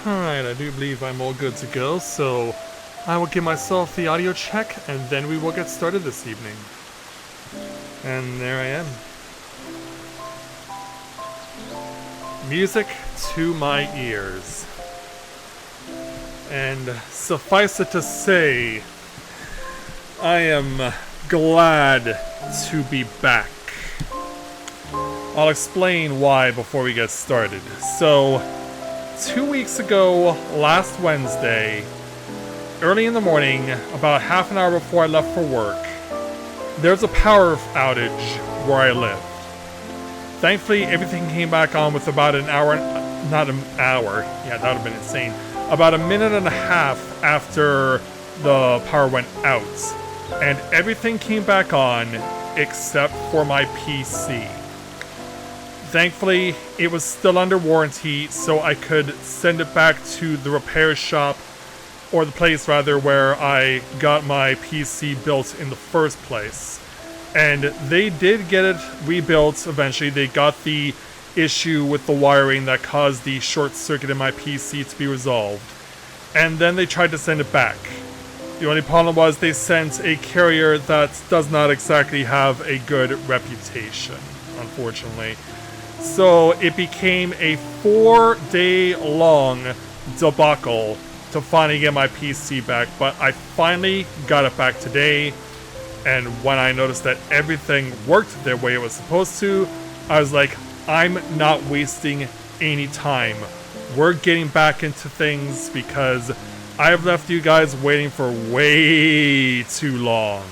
Alright, I do believe I'm all good to go, so I will give myself the audio check and then we will get started this evening. And there I am. Music to my ears. And suffice it to say, I am glad to be back. I'll explain why before we get started. So, 2 weeks ago, last Wednesday, early in the morning, about half an hour before I left for work, there's a power outage where I live. Thankfully, everything came back on with about an hour, not an hour, yeah, that would have been insane, about a minute and a half after the power went out. And everything came back on except for my PC. Thankfully, it was still under warranty, so I could send it back to the repair shop, or the place rather, where I got my PC built in the first place. And they did get it rebuilt eventually. They got the issue with the wiring that caused the short circuit in my PC to be resolved. And then they tried to send it back. The only problem was they sent a carrier that does not exactly have a good reputation, unfortunately. So it became a 4-day-long debacle to finally get my PC back, but I finally got it back today, and when I noticed that everything worked the way it was supposed to, I was like, I'm not wasting any time. We're getting back into things because I've left you guys waiting for way too long.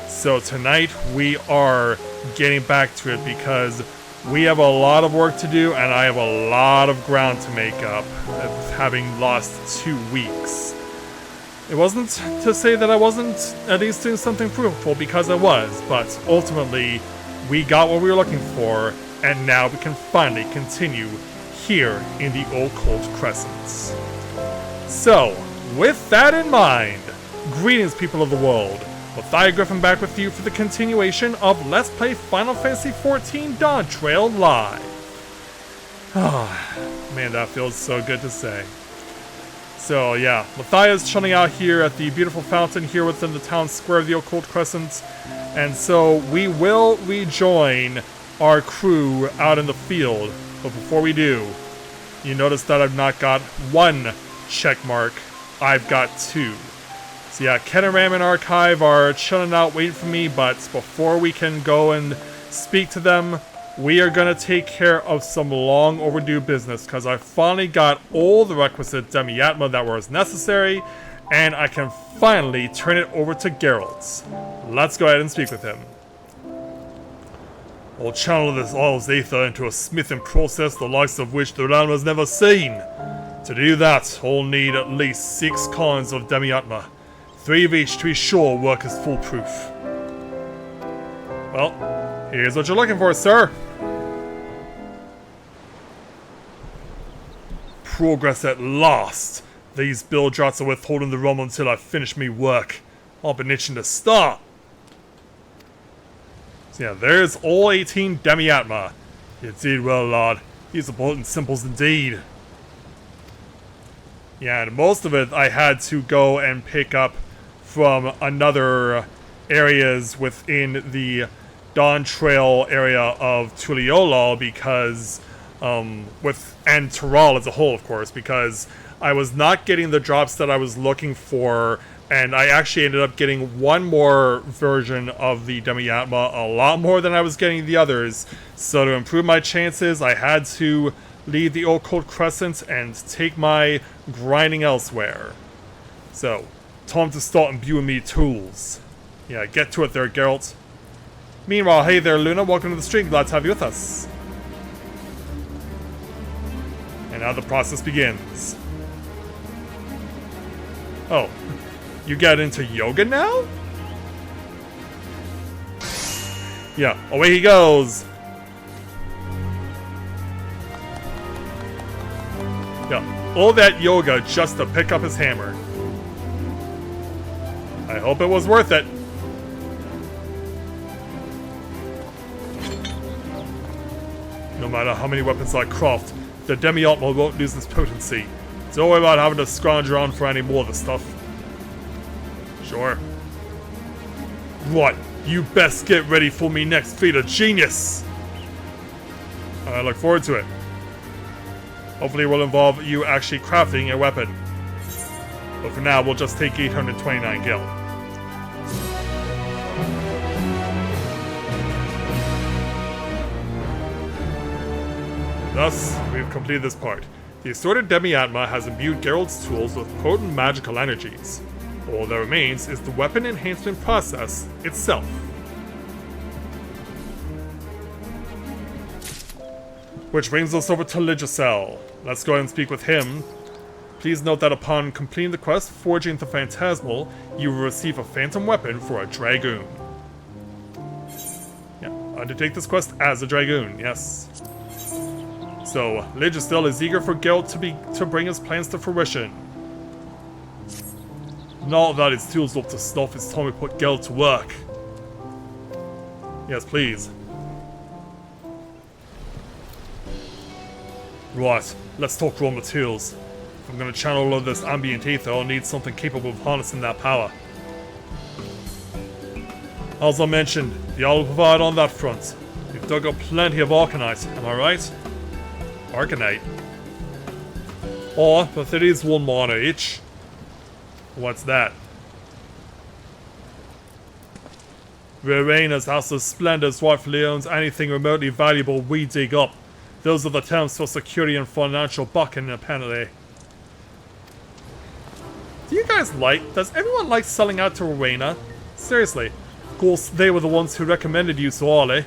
So tonight we are getting back to it because we have a lot of work to do, and I have a lot of ground to make up, having lost 2 weeks. It wasn't to say that I wasn't at least doing something fruitful, because I was, but ultimately, we got what we were looking for, and now we can finally continue here in the Occult Crescent. So, with that in mind, greetings people of the world. Matthias Griffin back with you for the continuation of Let's Play Final Fantasy XIV Dawntrail Live. Ah, man, that feels so good to say. So yeah, Matthias chilling out here at the beautiful fountain here within the town square of the OCCULT CRESCENT. And so we will rejoin our crew out in the field. But before we do, you notice that I've not got one check mark, I've got two. So yeah, Ken and Ram and Archive are chilling out waiting for me, but before we can go and speak to them, we are going to take care of some long overdue business, because I finally got all the requisite Demiatma that was necessary, and I can finally turn it over to Geralt. Let's go ahead and speak with him. I'll channel this Isle's Aether into a smithing process the likes of which the realm has never seen. To do that, I'll need at least 6 kinds of Demiatma. 3 of each to be sure work is foolproof. Well, here's what you're looking for, sir. Progress at last. These build drots are withholding the realm until I finish me work. I've been itching to start. So yeah, there's all 18 Demiatma. You did well, lad. These are potent symbols indeed. Yeah, and most of it I had to go and pick up from another areas within the Dawntrail area of Tuliyola, because and Taral as a whole, of course, because I was not getting the drops that I was looking for, and I actually ended up getting one more version of the Demiatma, a lot more than I was getting the others. So to improve my chances, I had to leave the OCCULT CRESCENT and take my grinding elsewhere. So, time to start imbuing me tools. Yeah, get to it there, Geralt. Meanwhile, hey there, Luna. Welcome to the stream. Glad to have you with us. And now the process begins. Oh, you get into yoga now? Yeah, away he goes. Yeah, all that yoga just to pick up his hammer. I hope it was worth it. No matter how many weapons I craft, the Demiatma won't lose its potency. Don't worry about having to scrounge around for any more of the stuff. Sure. Right, you best get ready for me next feat of genius! I look forward to it. Hopefully it will involve you actually crafting a weapon. But for now, we'll just take 829 gil. Thus, we've completed this part. The assorted Demiatma has imbued Geralt's tools with potent magical energies. All that remains is the weapon enhancement process itself. Which brings us over to Ligicel. Let's go ahead and speak with him. Please note that upon completing the quest, Forging the Phantasmal, you will receive a phantom weapon for a Dragoon. Yeah, undertake this quest as a Dragoon, yes. So, Ligicel is eager for Geralt to bring his plans to fruition. Now that his tools up to snuff, it's time we put Geralt to work. Yes, please. Right, let's talk raw materials. If I'm gonna channel all of this ambient ether, I'll need something capable of harnessing that power. As I mentioned, the Owl will provide on that front. We've dug up plenty of Arcanite, am I right? Arcanite? Oh, but it is one mana each. What's that? Verena's House of Splendors rightfully owns anything remotely valuable we dig up. Those are the terms for security and financial backing, apparently. Do you guys does everyone like selling out to Rowena? Seriously. Of course, they were the ones who recommended you to Ollie.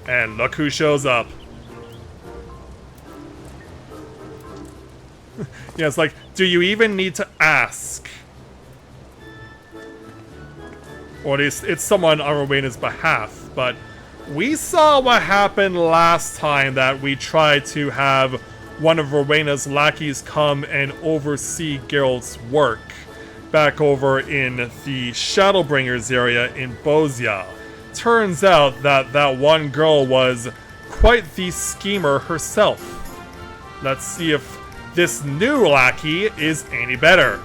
And look who shows up. Yeah, it's like, do you even need to ask? Or at least it's someone on Rowena's behalf, but we saw what happened last time that we tried to have one of Rowena's lackeys come and oversee Geralt's work. back over in the Shadowbringers area in Bozia. Turns out that that one girl was quite the schemer herself. Let's see if this new lackey is any better.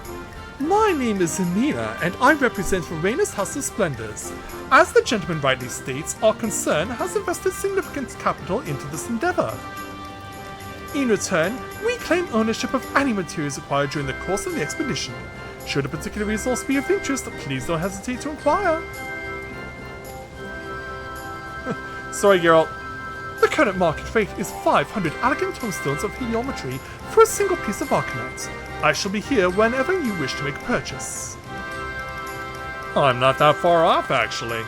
My name is Amina, and I represent Verena's House of Splendors. As the gentleman rightly states, our concern has invested significant capital into this endeavor. In return, we claim ownership of any materials acquired during the course of the expedition. Should a particular resource be of interest, please don't hesitate to inquire. Sorry, Geralt. The current market rate is 500 elegant tomestones of heliometry for a single piece of arcanite. I shall be here whenever you wish to make a purchase. Oh, I'm not that far off, actually.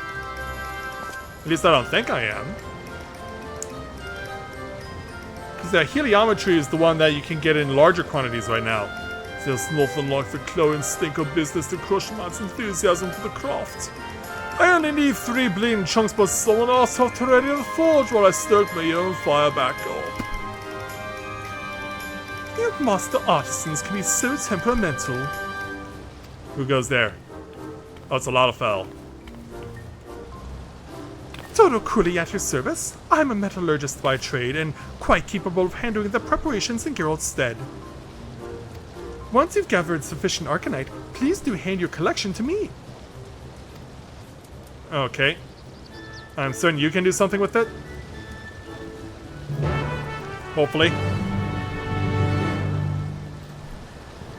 At least I don't think I am. Because the heliometry is the one that you can get in larger quantities right now. There's nothing like the cloying stink of business to crush man's enthusiasm for the craft. I only need 3 bleeding chunks, but someone else have to ready the forge while I stoke my own fire back up. You master artisans can be so temperamental. Who goes there? Oh, it's a lot of fell. Todo Cooley at your service. I'm a metallurgist by trade and quite capable of handling the preparations in Geralt's stead. Once you've gathered sufficient arcanite, please do hand your collection to me. Okay. I'm certain you can do something with it. Hopefully.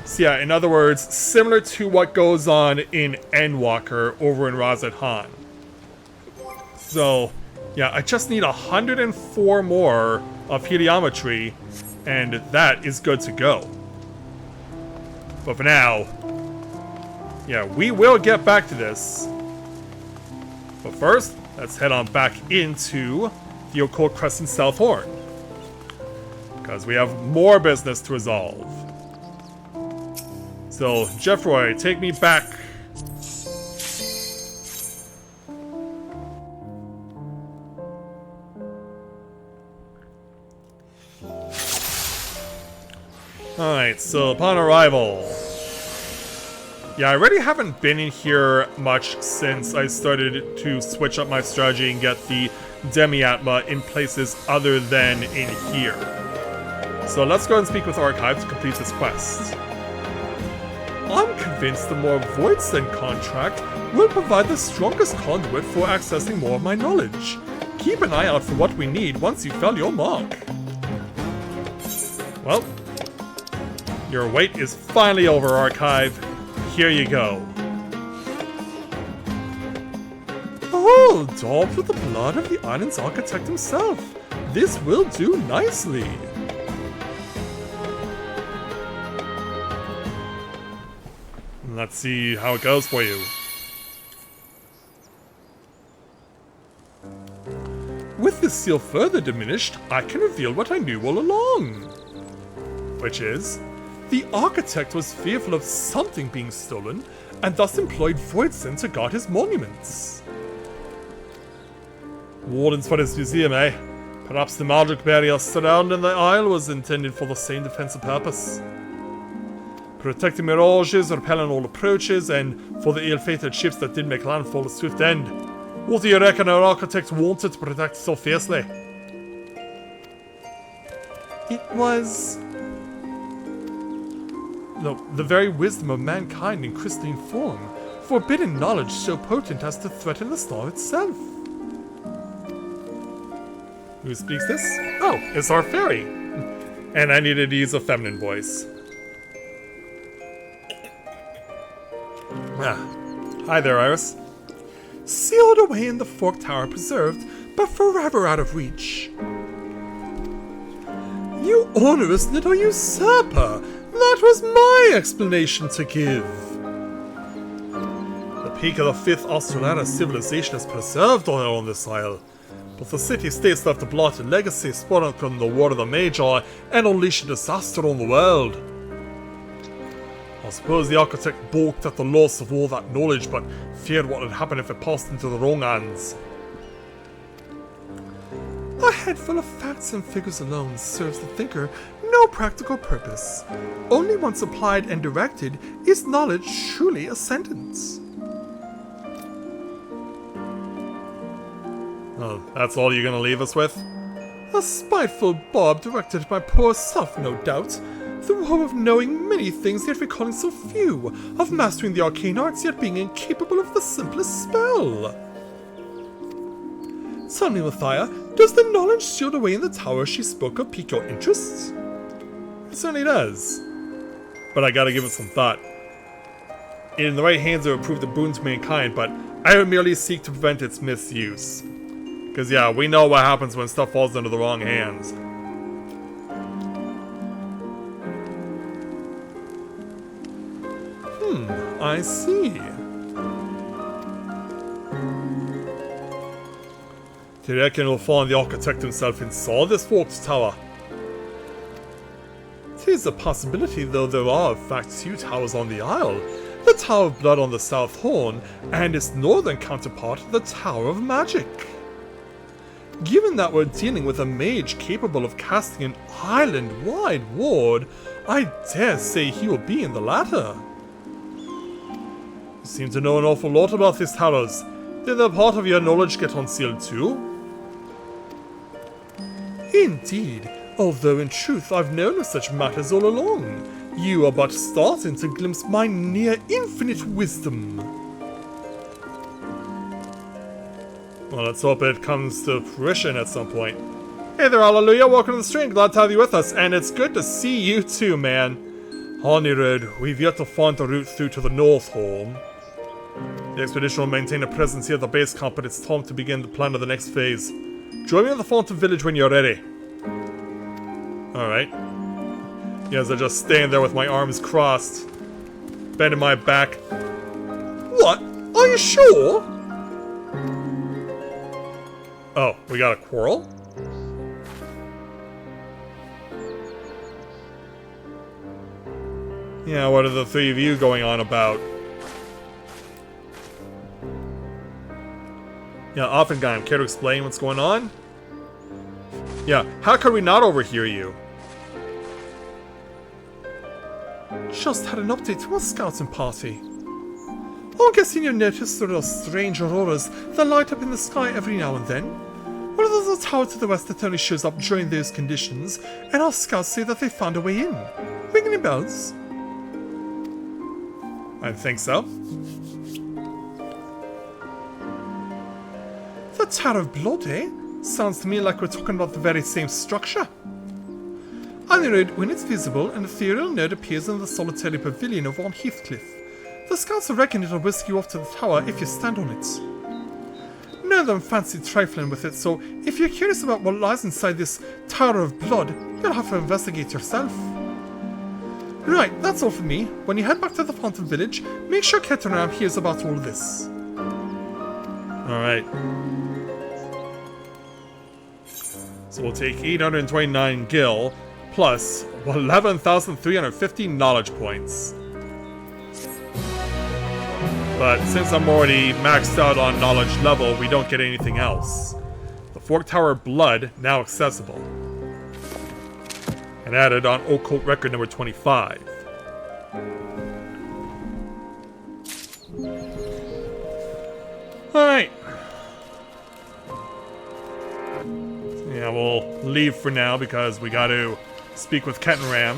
So yeah, in other words, similar to what goes on in Endwalker over in Razathan. So, yeah, I just need 104 more of heliometry, and that is good to go. But for now, yeah, we will get back to this. But first, let's head on back into the Occult Crescent South Horn. Because we have more business to resolve. So, Jeffroy, take me back. Alright, so upon arrival. Yeah, I already haven't been in here much since I started to switch up my strategy and get the Demi-Atma in places other than in here. So let's go and speak with Archive to complete this quest. I'm convinced the more Voidsend contract will provide the strongest conduit for accessing more of my knowledge. Keep an eye out for what we need once you fell your mark. Well, your wait is finally over, Archive. Here you go. Oh, daubed with the blood of the island's architect himself. This will do nicely. Let's see how it goes for you. With this seal further diminished, I can reveal what I knew all along. Which is? The architect was fearful of something being stolen, and thus employed Voidsend to guard his monuments. Wardens for his museum, eh? Perhaps the magic barrier surrounding the isle was intended for the same defensive purpose. Protecting mirages, repelling all approaches, and for the ill-fated ships that did make landfall a swift end. What do you reckon our architect wanted to protect so fiercely? It was... the very wisdom of mankind in crystalline form, forbidden knowledge so potent as to threaten the star itself. Who speaks this? Oh, it's our fairy! And I needed to use a feminine voice. Ah. Hi there, Iris. Sealed away in the Fork Tower preserved, but forever out of reach. You onerous little usurper! That was my explanation to give. The peak of the 5th Australana civilization is preserved on this isle, but the city-states left a blotted legacy sprung from the War of the Magi and unleashed disaster on the world. I suppose the architect balked at the loss of all that knowledge, but feared what would happen if it passed into the wrong hands. A head full of facts and figures alone serves the thinker no practical purpose. Only once applied and directed is knowledge truly ascendant. Oh, that's all you're gonna leave us with? A spiteful barb directed at my poor self, no doubt. The woe of knowing many things yet recalling so few, of mastering the arcane arts yet being incapable of the simplest spell. Tell me, Mathia, does the knowledge sealed away in the tower she spoke of pique your interest? It certainly does. But I gotta give it some thought. In the right hands it would prove the boon to mankind, but I would merely seek to prevent its misuse. Because yeah, we know what happens when stuff falls into the wrong hands. I see. Do you reckon we'll find the architect himself inside this forked tower? 'Tis a possibility, though there are in fact two towers on the isle. The Tower of Blood on the South Horn, and its northern counterpart, the Tower of Magic. Given that we're dealing with a mage capable of casting an island-wide ward, I dare say he will be in the latter. You seem to know an awful lot about these towers. Did a part of your knowledge get unsealed too? Indeed, although in truth I've known of such matters all along. You are but starting to glimpse my near-infinite wisdom. Well, let's hope it comes to fruition at some point. Hey there, Hallelujah, welcome to the stream, glad to have you with us, and it's good to see you too, man. Honeyred, we've yet to find the route through to the North Home. The expedition will maintain a presence here at the base camp, but it's time to begin the plan of the next phase. Join me at the Fountain Village when you're ready. Alright. Yes, I just stand there with my arms crossed, bending my back. What? Are you sure? Oh, we got a quarrel? Yeah, what are the three of you going on about? Yeah, Offenheim, care to explain what's going on? Yeah, how could we not overhear you? Just had an update to our scouting party. I'm guessing you noticed there are strange auroras that light up in the sky every now and then. Well, there's a tower to the west that only shows up during those conditions, and our scouts say that they found a way in. Ring any bells? I think so. The Tower of Blood, eh? Sounds to me like we're talking about the very same structure. On the road, when it's visible, an ethereal node appears in the solitary pavilion over on Heathcliff. The scouts reckon it'll whisk you off to the tower if you stand on it. None of them fancy trifling with it, so if you're curious about what lies inside this Tower of Blood, you'll have to investigate yourself. Right, that's all for me. When you head back to the Fountain Village, make sure Keteram hears about all this. Alright. So we'll take 829 gil, plus 11,350 knowledge points. But since I'm already maxed out on knowledge level, we don't get anything else. The Fork Tower Blood, now accessible. And added on Occult Record number 25. Alright. Yeah, we'll leave for now because we got to speak with Ketenram.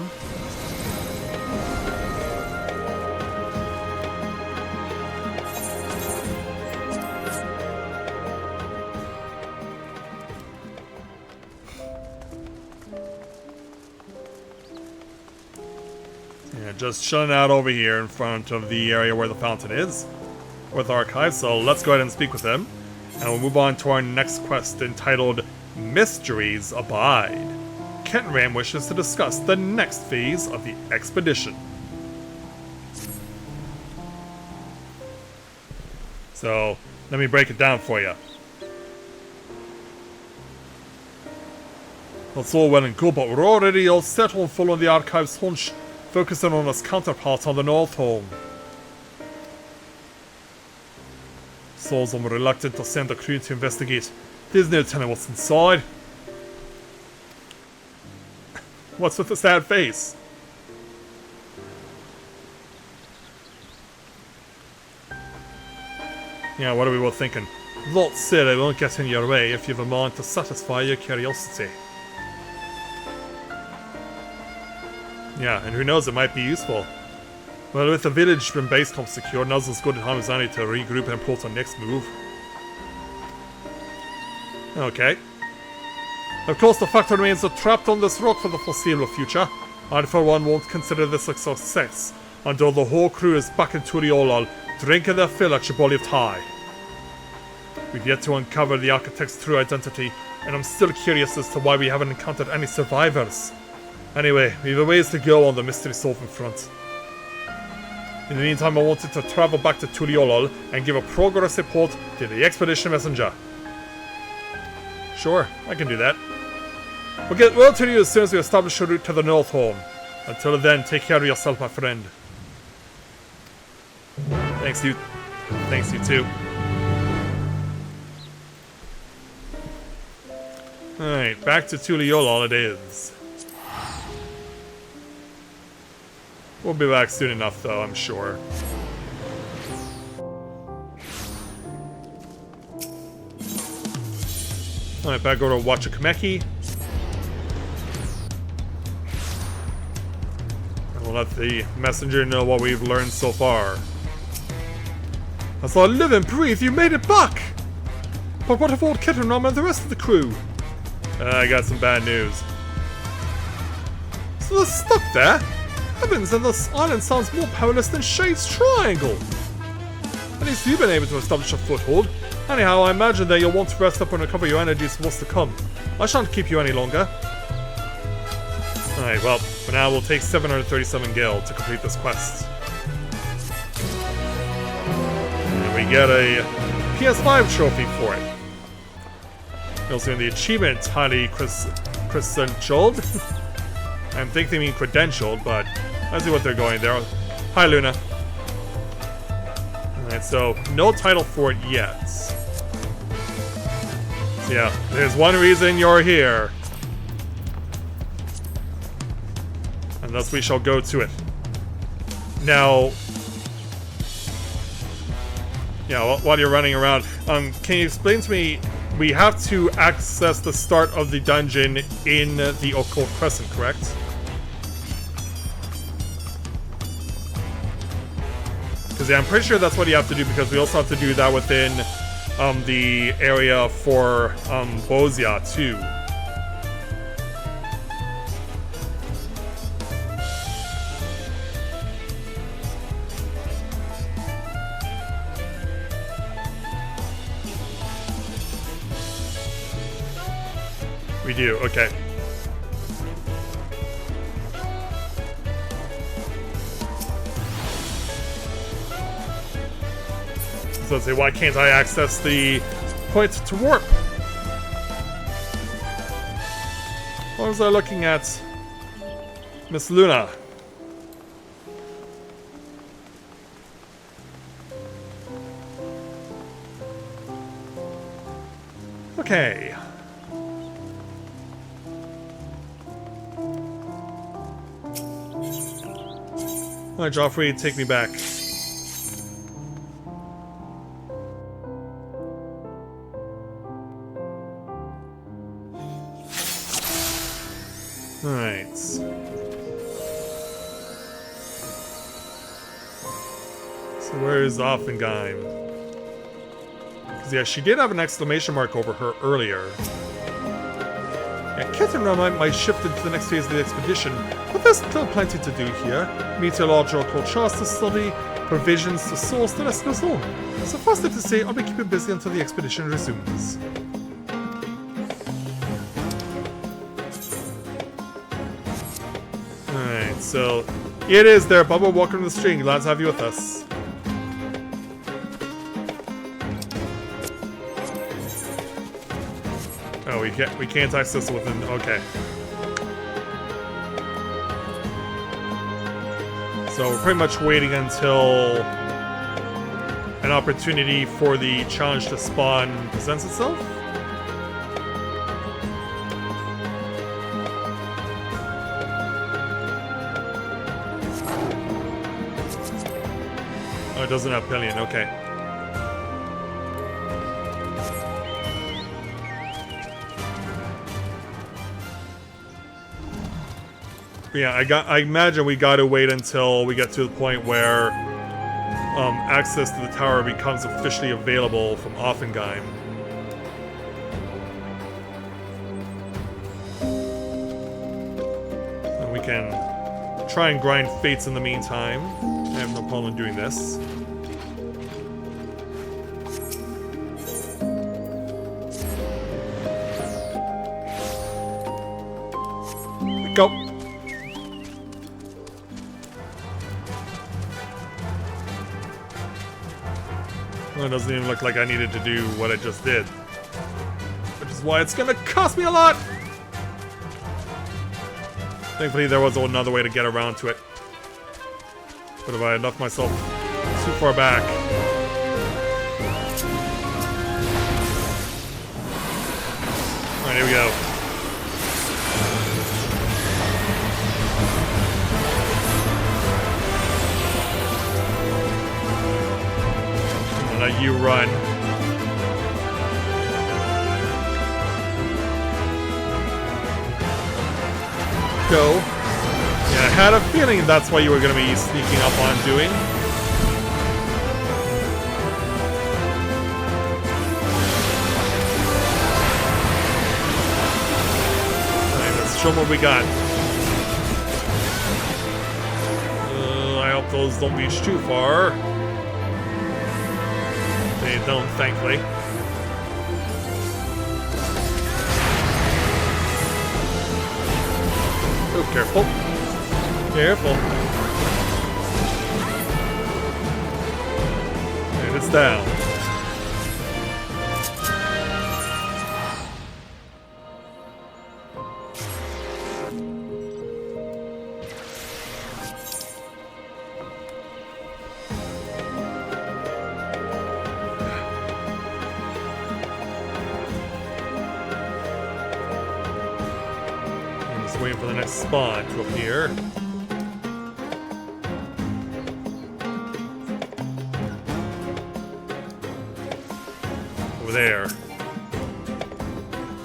Yeah, just chilling out over here in front of the area where the fountain is with Archive, so let's go ahead and speak with him. And we'll move on to our next quest entitled Mysteries Abide. Ketenram wishes to discuss the next phase of the expedition. So, let me break it down for you. That's all well and good, but we're already all set on following the Archive's hunch, focusing on its counterpart on the North Home. So I'm reluctant to send a crew to investigate. There's no telling what's inside. What's with the sad face? Yeah, what are we both thinking? Lord said I won't get in your way if you've a mind to satisfy your curiosity. Yeah, and who knows, it might be useful. Well, with the village and base camp secure, now's as good a time as any to regroup and plot our next move. Okay. Of course, the fact remains we're trapped on this rock for the foreseeable future. I, for one, won't consider this a success until the whole crew is back in Turiolol, drinking their fill at Shibboleth High. We've yet to uncover the architect's true identity, and I'm still curious as to why we haven't encountered any survivors. Anyway, we've a ways to go on the mystery solving front. In the meantime, I wanted to travel back to Turiolol and give a progress report to the expedition messenger. Sure, I can do that. We'll get word to you as soon as we establish a route to the North Home. Until then, take care of yourself, my friend. Thanks, you. Thanks, you too. Alright, back to Turiolol it is. We'll be back soon enough, though, I'm sure. Alright, back over to Wachakameki. And we'll let the messenger know what we've learned so far. As I live and breathe, you made it back! But what of old Kittenram and the rest of the crew? I got some bad news. So they're stuck there? Heavens, and this island sounds more powerless than Shade's Triangle! At least you've been able to establish a foothold. Anyhow, I imagine that you'll want to rest up and recover your energies for what's to come. I shan't keep you any longer. Alright, well, for now we'll take 737 gil to complete this quest. And we get a PS5 trophy for it. We also get the achievement, highly credentialed. I think they mean credentialed, but I see what they're going there. Hi, Luna. Alright, so no title for it yet. So yeah, there's one reason you're here. And thus we shall go to it. Now, yeah, while you're running around, can you explain to me, we have to access the start of the dungeon in the Occult Crescent, correct? Because yeah, I'm pretty sure that's what you have to do, because we also have to do that within the area for Bozia too. We do, okay. So let's say, why can't I access the point to warp? What was I looking at? Miss Luna. Okay. Alright, Joffrey, take me back. Alright. So where is Offenheim? Because yeah, she did have an exclamation mark over her earlier. Yeah, Kittenram might shift into the next phase of the expedition, but there's still plenty to do here. Meteorological charts to study, provisions to source, the rest goes on. Suffice it to say, I'll be keeping busy until the expedition resumes. Alright, so it is there, Bubba. Welcome to the stream. Glad to have you with us. Oh, we can't access it within. Okay. So we're pretty much waiting until an opportunity for the challenge to spawn presents itself. Oh, it doesn't have pillion, okay. Yeah, I imagine we gotta wait until we get to the point where access to the tower becomes officially available from Offenheim. And we can try and grind fates in the meantime. I have no problem doing this. Go! Well, it doesn't even look like I needed to do what I just did. Which is why it's gonna cost me a lot! Thankfully there was another way to get around to it. But if I had left myself too far back... Alright, here we go. I'm gonna let you run. Go. Yeah, I had a feeling that's what you were going to be sneaking up on doing. Alright, let's show them what we got. I hope those don't reach too far. They don't, thankfully. Oh, careful. Careful. And it's down. I'm just waiting for the next spawn to appear. Over there.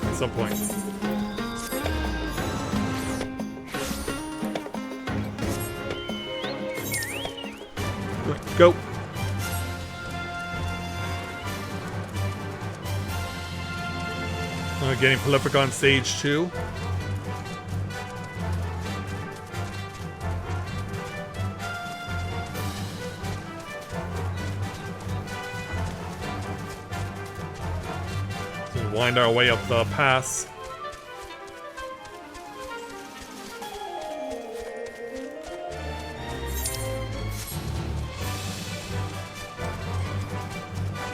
At some point. Go. Getting prolific on stage 2. Wind our way up the pass.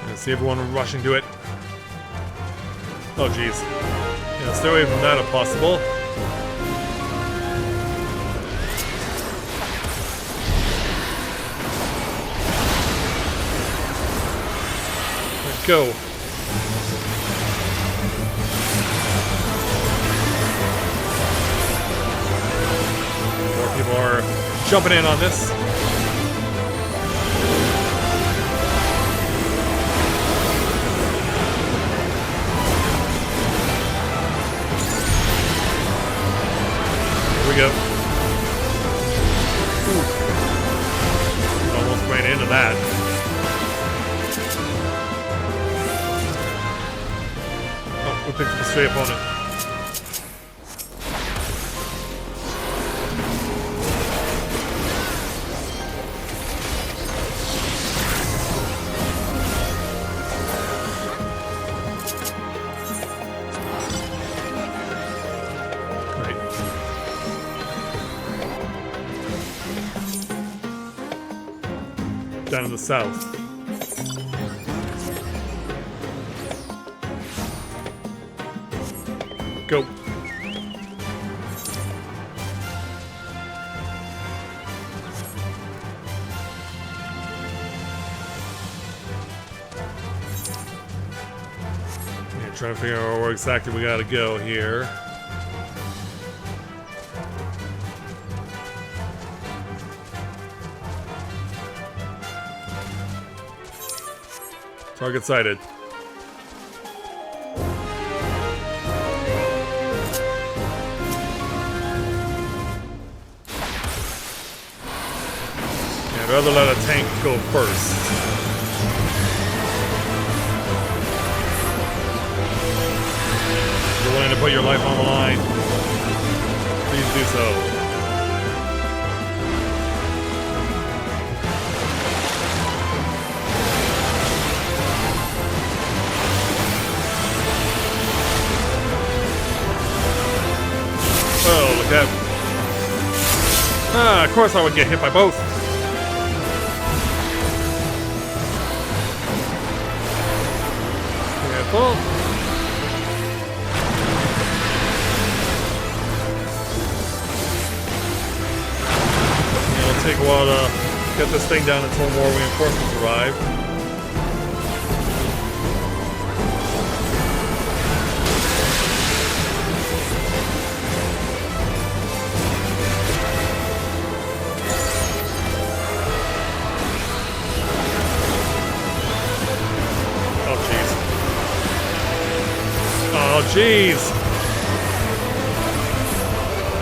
And see everyone rushing to it. Oh jeez. Yeah, stay away from that if possible. Let's go. People are jumping in on this. Here we go. Ooh. Almost ran into that. Oh, we picked up a stray opponent. Down in the south. Go. Yeah, trying to figure out where exactly we gotta go here. Target sighted. Yeah, I'd rather let a tank go first. If you're willing to put your life on the line, please do so. Oh, look at that. Ah, of course I would get hit by both. Careful. It'll take a while to get this thing down until more reinforcements arrive. Oh, jeez.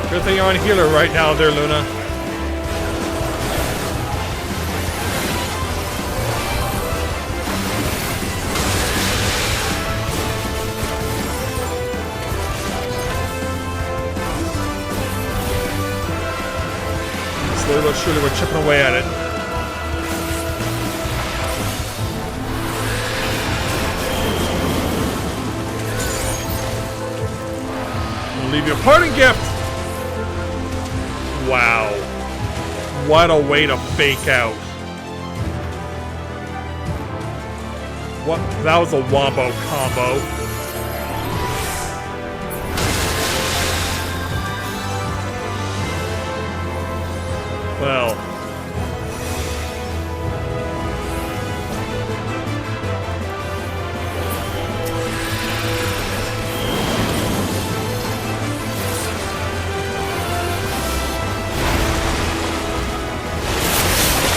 Good thing you're on healer right now there, Luna. Slowly but surely we're chipping away at it. Leave your parting gift! Wow. What a way to fake out. What? That was a wombo combo. Well.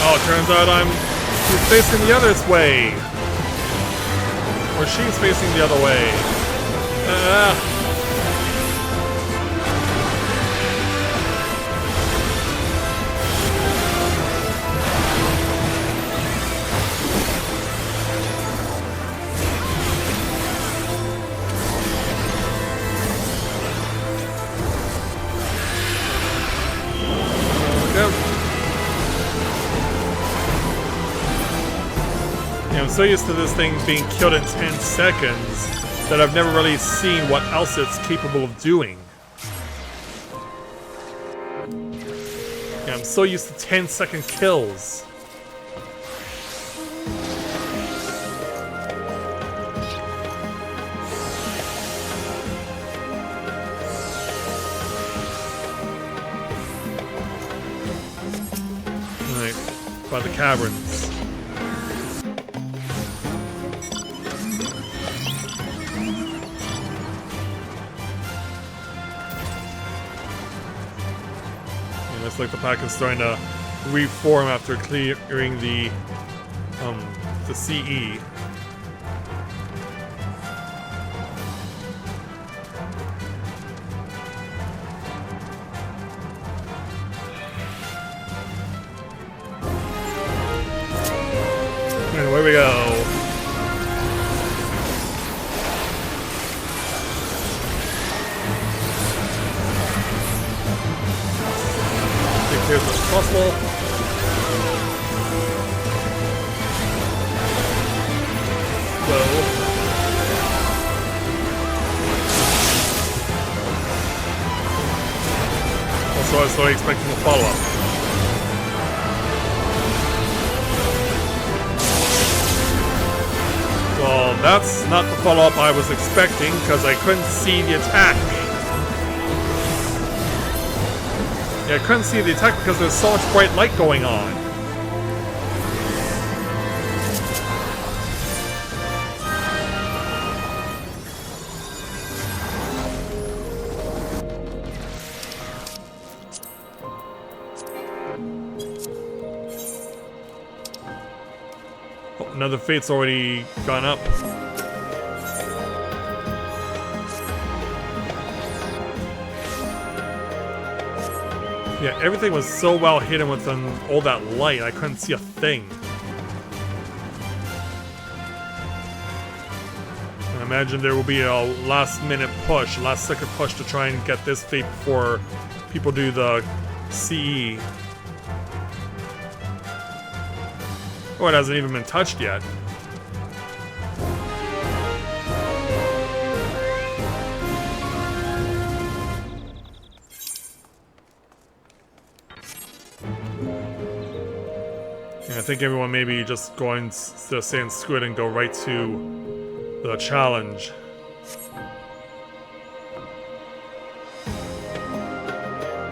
Oh, it turns out he's facing the other way. Or she's facing the other way. I'm so used to this thing being killed in 10 seconds that I've never really seen what else it's capable of doing. Yeah, I'm so used to 10-second kills. Alright, by the caverns. Looks like the pack is starting to reform after clearing the CE. And away we go. Here's what's possible. Whoa. Also, I was not expecting a follow-up. Well, that's not the follow-up I was expecting because I couldn't see the attack. Yeah, I couldn't see the attack because there's so much bright light going on. Oh, another fate's already gone up. Yeah, everything was so well hidden within all that light, I couldn't see a thing. I imagine there will be a last minute push, last second push to try and get this fate before people do the CE. Oh, it hasn't even been touched yet. I think everyone maybe just going to saying squid and go right to the challenge.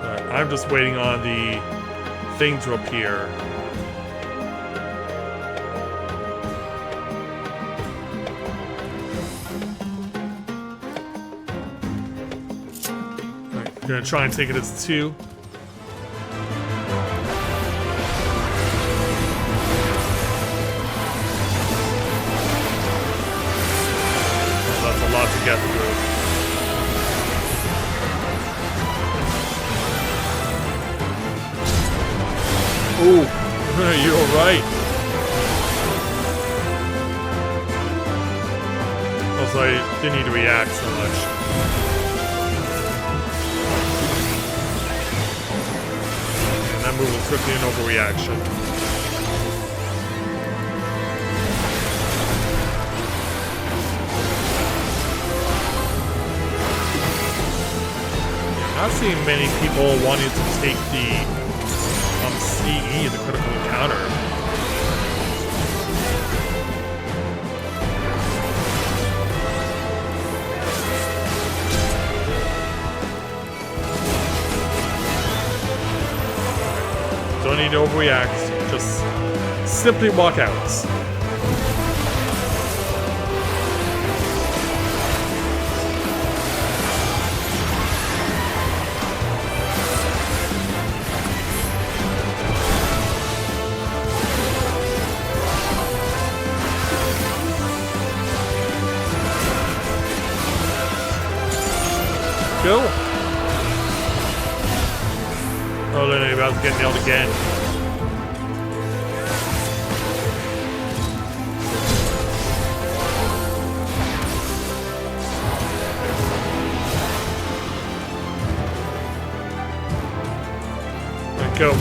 But I'm just waiting on the thing to appear. Right, I'm gonna try and take it as 2. To get through. Oh, you're right. Also, I didn't need to react so much. And that move was strictly an overreaction. I've seen many people wanting to take the CE, the critical encounter. Don't need to overreact, just simply walk out. Go. Oh, then you're about to get nailed again. And go.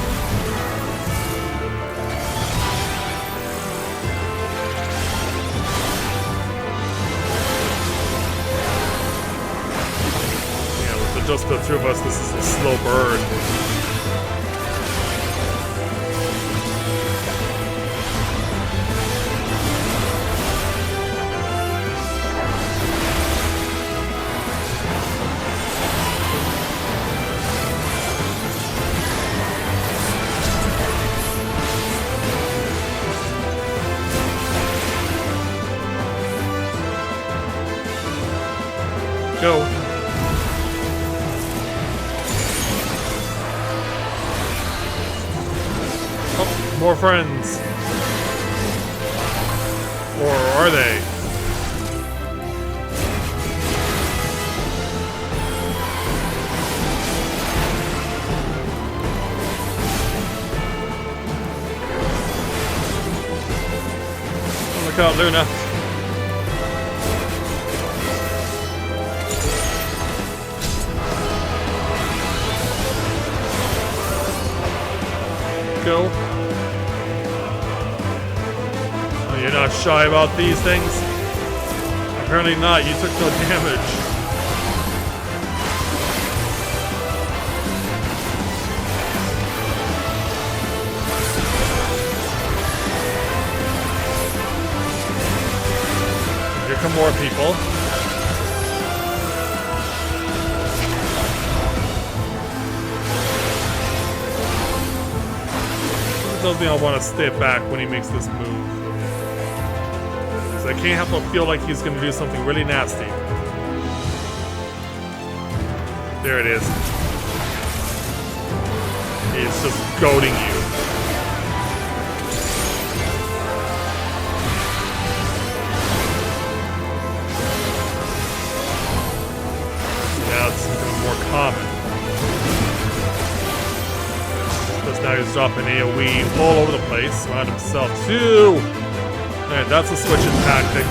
Just the 2 of us, this is a slow burn. Go. More friends. Or are they? Oh, look out, Luna. Go. You're not shy about these things? Apparently not, you took no damage. Here come more people. It tells me I want to stay back when he makes this move. I can't help but feel like he's going to do something really nasty. There it is. He's just goading you. dropping AoE all over the place, around himself too. Alright, that's a switching tactic.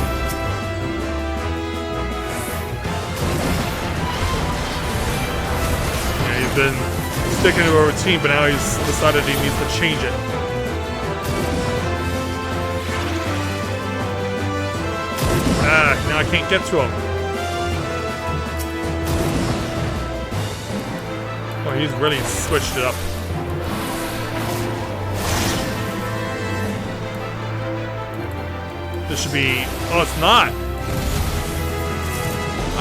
Yeah, he's been sticking to a routine, but now he's decided he needs to change it. Ah, now I can't get to him. Oh, he's really switched it up. This should be... Oh, it's not!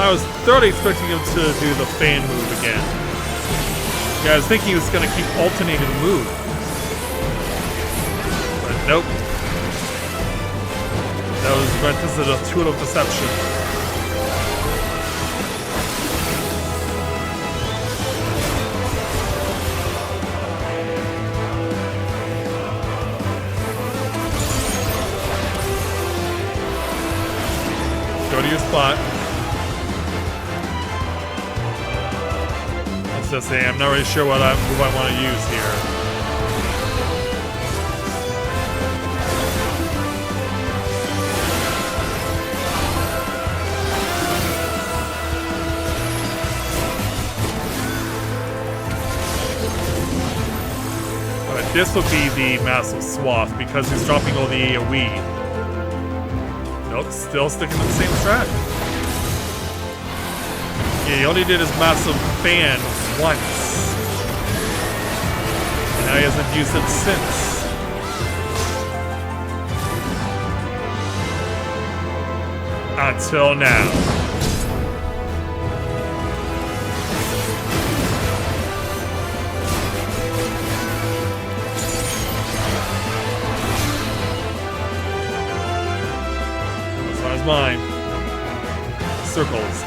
I was thoroughly expecting him to do the fan move again. Yeah, I was thinking he was going to keep alternating the move. But nope. That was Ventus as a tool of deception. Go to your spot. Let's just say I'm not really sure what move I want to use here. Alright, this will be the massive swath because he's dropping all the AoE. Nope, still sticking to the same strat. Yeah, he only did his massive fan once. And now he hasn't used it since. Until now. Mine. Circles.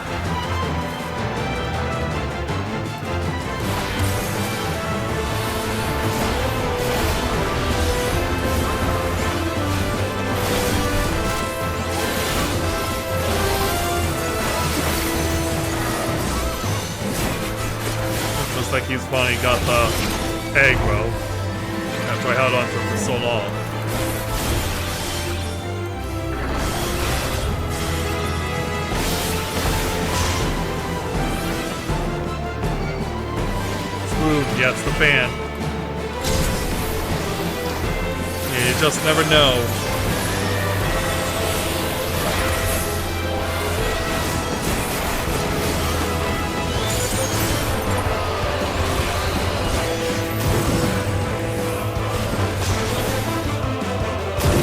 Looks like he's finally got the aggro after I held on to him for so long. Yeah, it's the fan. Yeah, you just never know.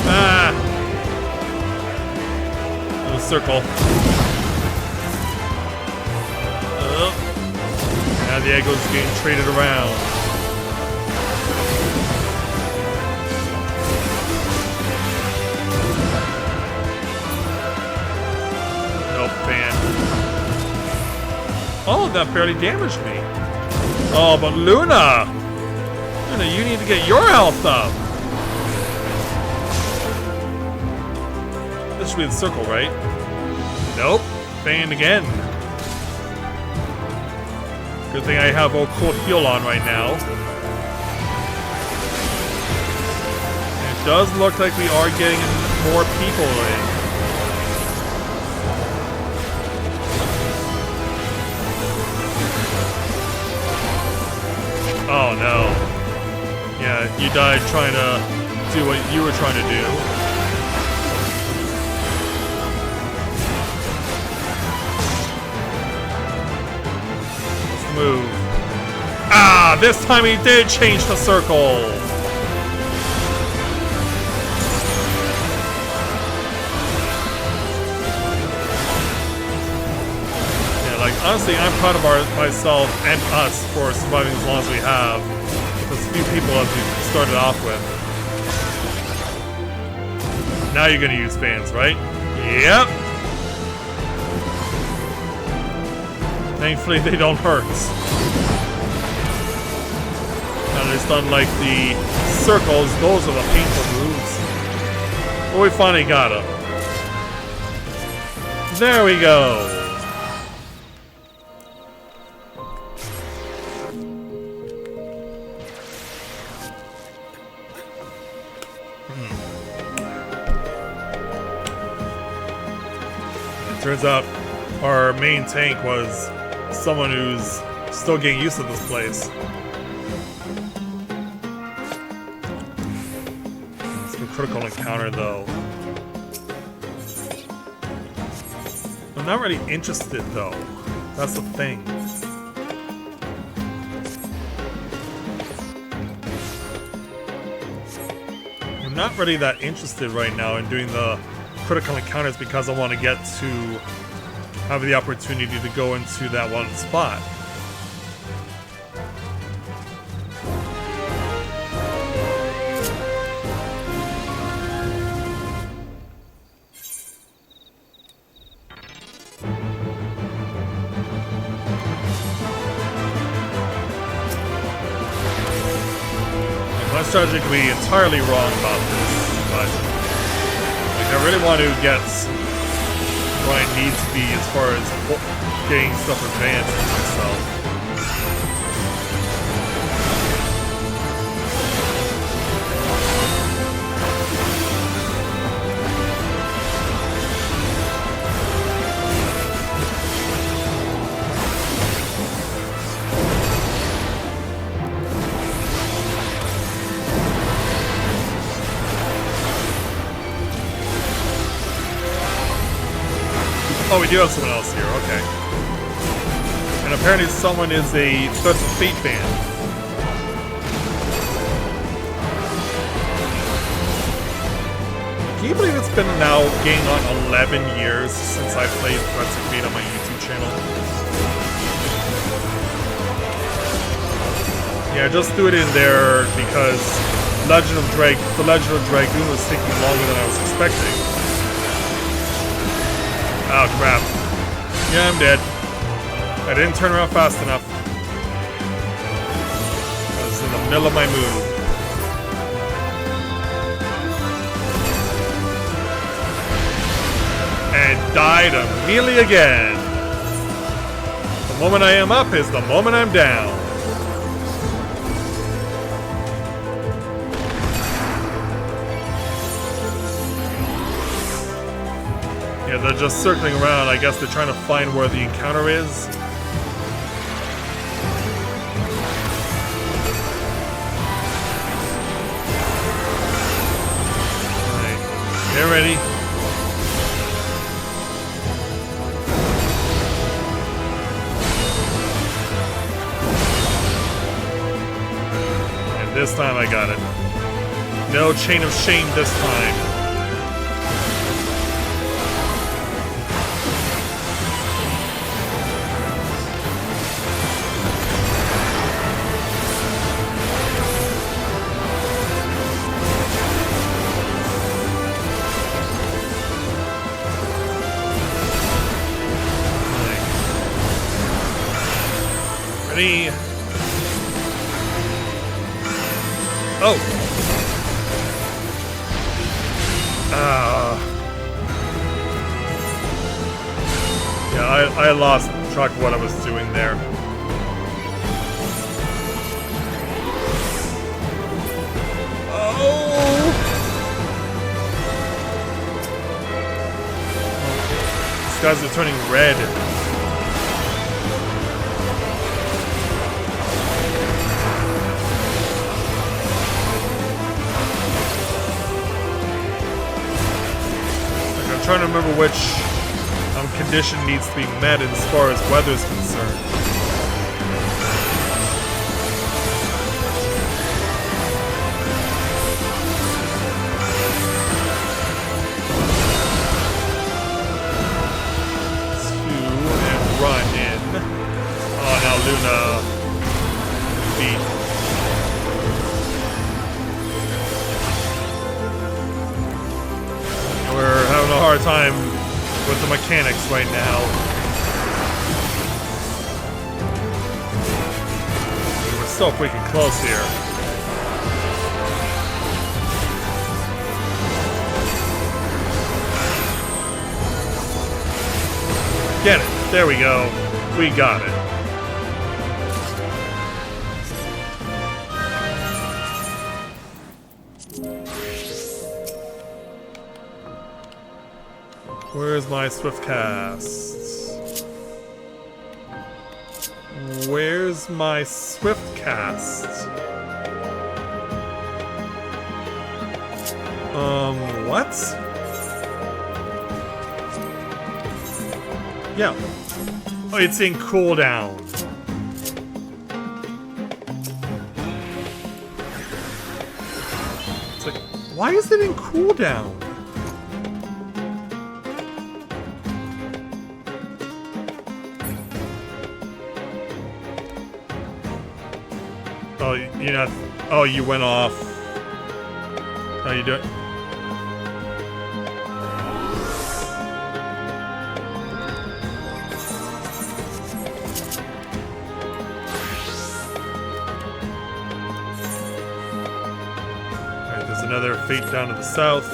Ah! Little circle. Now the egg was getting traded around. Nope, fan. Oh, that barely damaged me. Oh, but Luna! Luna, you need to get your health up. This should be the circle, right? Nope. Fan again. Good thing I have OCCULT heal on right now. And it does look like we are getting more people in. Oh no. Yeah, you died trying to do what you were trying to do. Let's move. Ah, this time he did change the circle. Honestly, I'm proud of myself and us for surviving as long as we have. With as few people as we started off with. Now you're gonna use fans, right? Yep! Thankfully they don't hurt. At least unlike the circles, those are the painful moves. But we finally got them. There we go! Turns out our main tank was someone who's still getting used to this place. It's a critical encounter though. I'm not really interested though. That's the thing. I'm not really that interested right now in doing the critical encounters because I want to get to have the opportunity to go into that one spot. My strategy could be entirely wrong about this, but like, I really want to get where I need to be as far as getting stuff advanced in myself. Oh, we do have someone else here, okay. And apparently someone is a Threats of Fate fan. Can you believe it's been now getting on 11 years since I played Threats of Fate on my YouTube channel? Yeah, I just threw it in there because the Legend of Dragoon was taking longer than I was expecting. Oh crap. Yeah, I'm dead. I didn't turn around fast enough. I was in the middle of my move. And died immediately again. The moment I am up is the moment I'm down. Yeah, they're just circling around. I guess they're trying to find where the encounter is. Alright, get ready. And this time I got it. No chain of shame this time. Ready? Oh! Yeah, I lost track of what I was doing there. Oh! These guys are turning red. I'm trying to remember which condition needs to be met as far as weather is concerned. Two and run in. Oh, now Luna beat. We're having a hard time with the mechanics right now. We're so freaking close here. Get it. There we go. We got it. Where's my swift cast? Where's my swift cast? What? Yeah. Oh, it's in cooldown. It's like, why is it in cooldown? Oh, you're not. Oh, you went off. How you doing? Alright, there's another fate down to the south.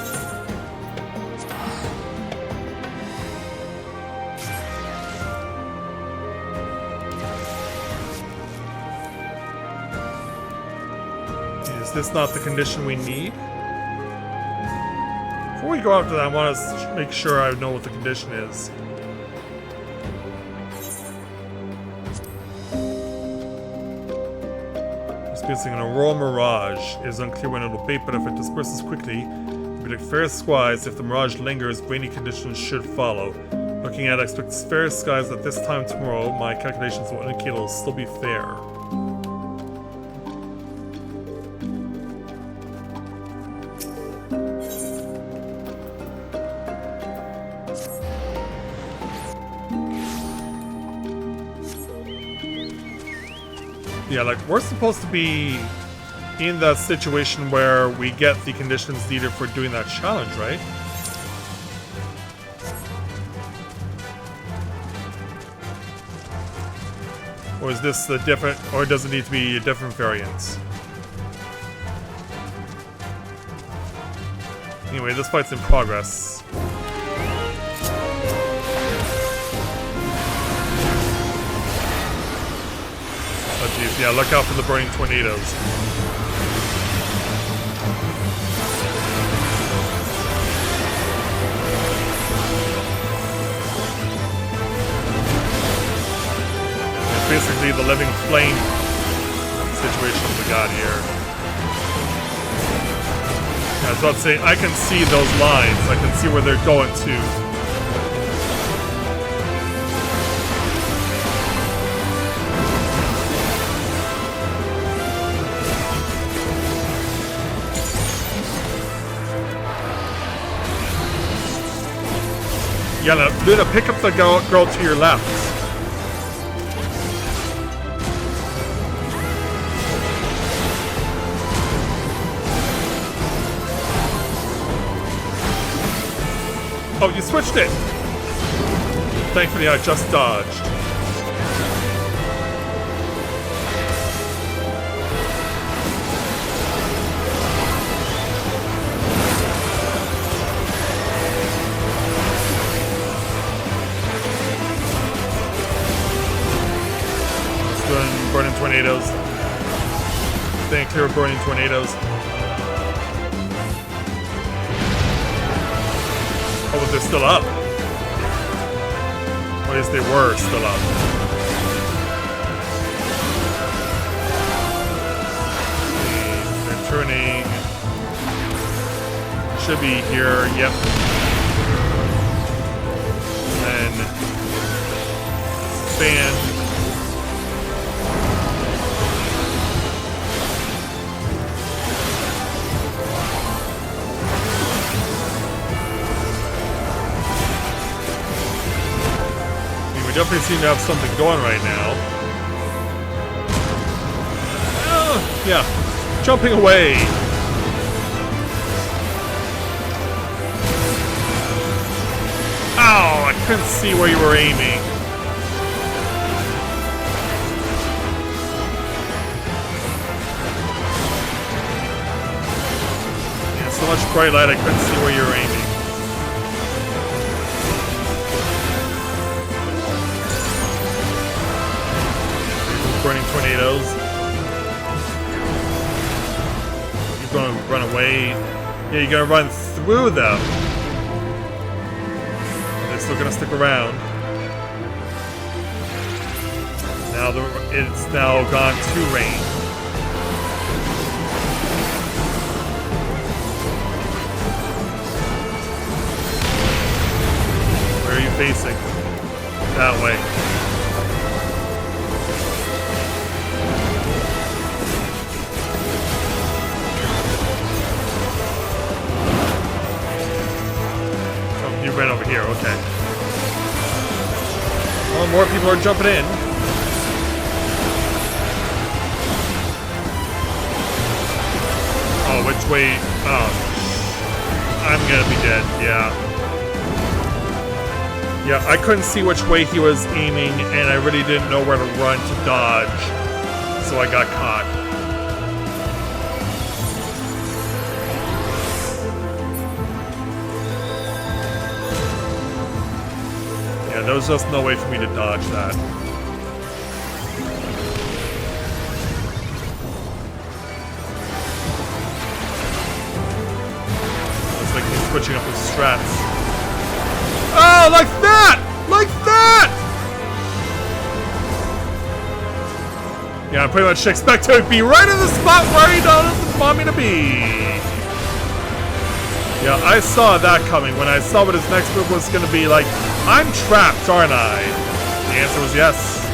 Is this not the condition we need? Before we go after that, I want to make sure I know what the condition is. Experiencing an auroral mirage. It is unclear when it will abate, but if it disperses quickly, we predict fair skies. If the mirage lingers, rainy conditions should follow. Looking at, I expect fair skies at this time tomorrow. My calculations will indicate it will still be fair. Yeah, like, we're supposed to be in that situation where we get the conditions needed for doing that challenge, right? Or is this a different, or does it need to be a different variant? Anyway, this fight's in progress. Oh jeez, yeah, look out for the burning tornadoes. It's basically the living flame situation we got here. I was about to say, I can see those lines. I can see where they're going to. Yeah, Luna, pick up the girl to your left. Oh, you switched it! Thankfully, I just dodged. Burning tornadoes. Staying clear of burning tornadoes. Oh, but they're still up. Or at least they were still up. They're turning. Should be here, yep. And then expand. We definitely seem to have something going right now. Yeah, jumping away. Ow, I couldn't see where you were aiming. Yeah, so much bright light I couldn't see where you were aiming. Burning tornadoes. You're gonna run away. Yeah, you're gonna run through them. still gonna stick around. Now it's now gone to rain. Where are you facing? That way. Oh, you ran over here, okay. Well, more people are jumping in. Oh, which way? Oh. I'm gonna be dead, yeah. Yeah, I couldn't see which way he was aiming, and I really didn't know where to run to dodge, so I got caught. Yeah, there was just no way for me to dodge that. Looks like he's switching up his strats. Oh, like that! Like that! Yeah, I pretty much expect to be right in the spot where he doesn't want me to be. Yeah, I saw that coming when I saw what his next move was going to be. Like, I'm trapped, aren't I? The answer was yes.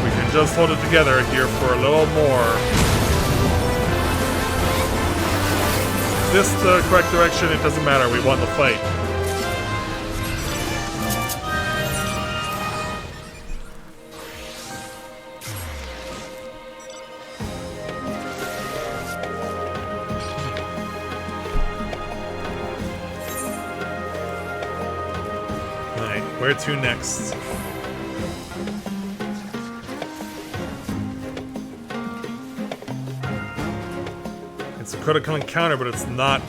We can just hold it together here for a little more. This the correct direction, it doesn't matter, we won the fight. Alright, where to next? It's a critical encounter, but it's not.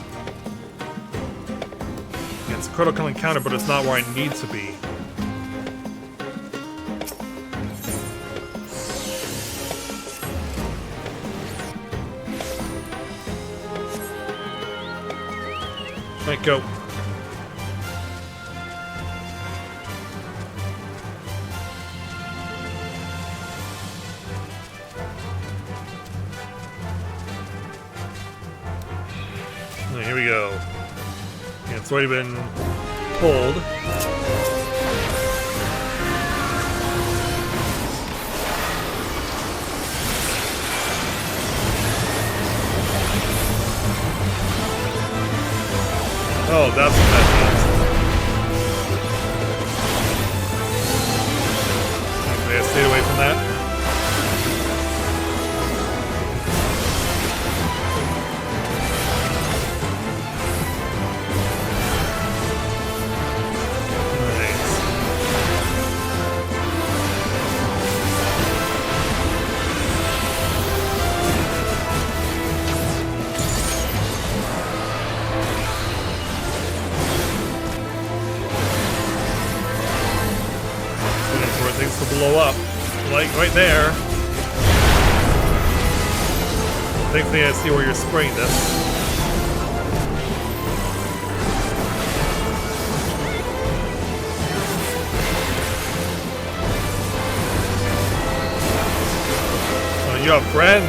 It's a critical encounter, but it's not where I need to be. Right, go. Here we go. Yeah, it's already been pulled. Oh, that's what that means. Okay, I stayed away from that. To blow up, like right there. Thankfully, I see where you're spraying this. Oh, you have friends.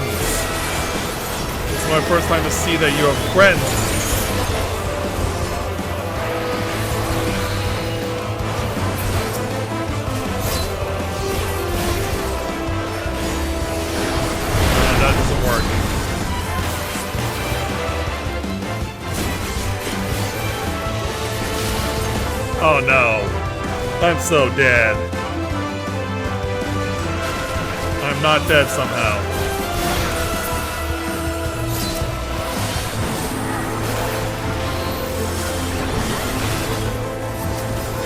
This is my first time to see that you have friends. Oh no, I'm so dead. I'm not dead somehow.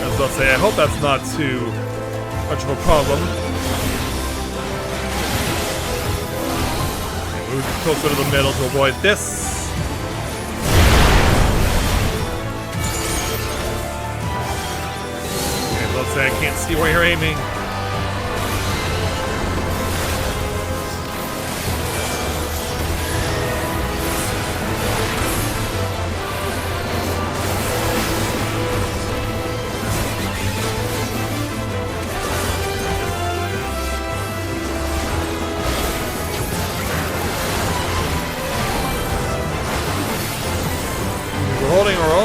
As I'll say, I hope that's not too much of a problem. Move closer to the middle to avoid this. Let's say I can't see where you're aiming.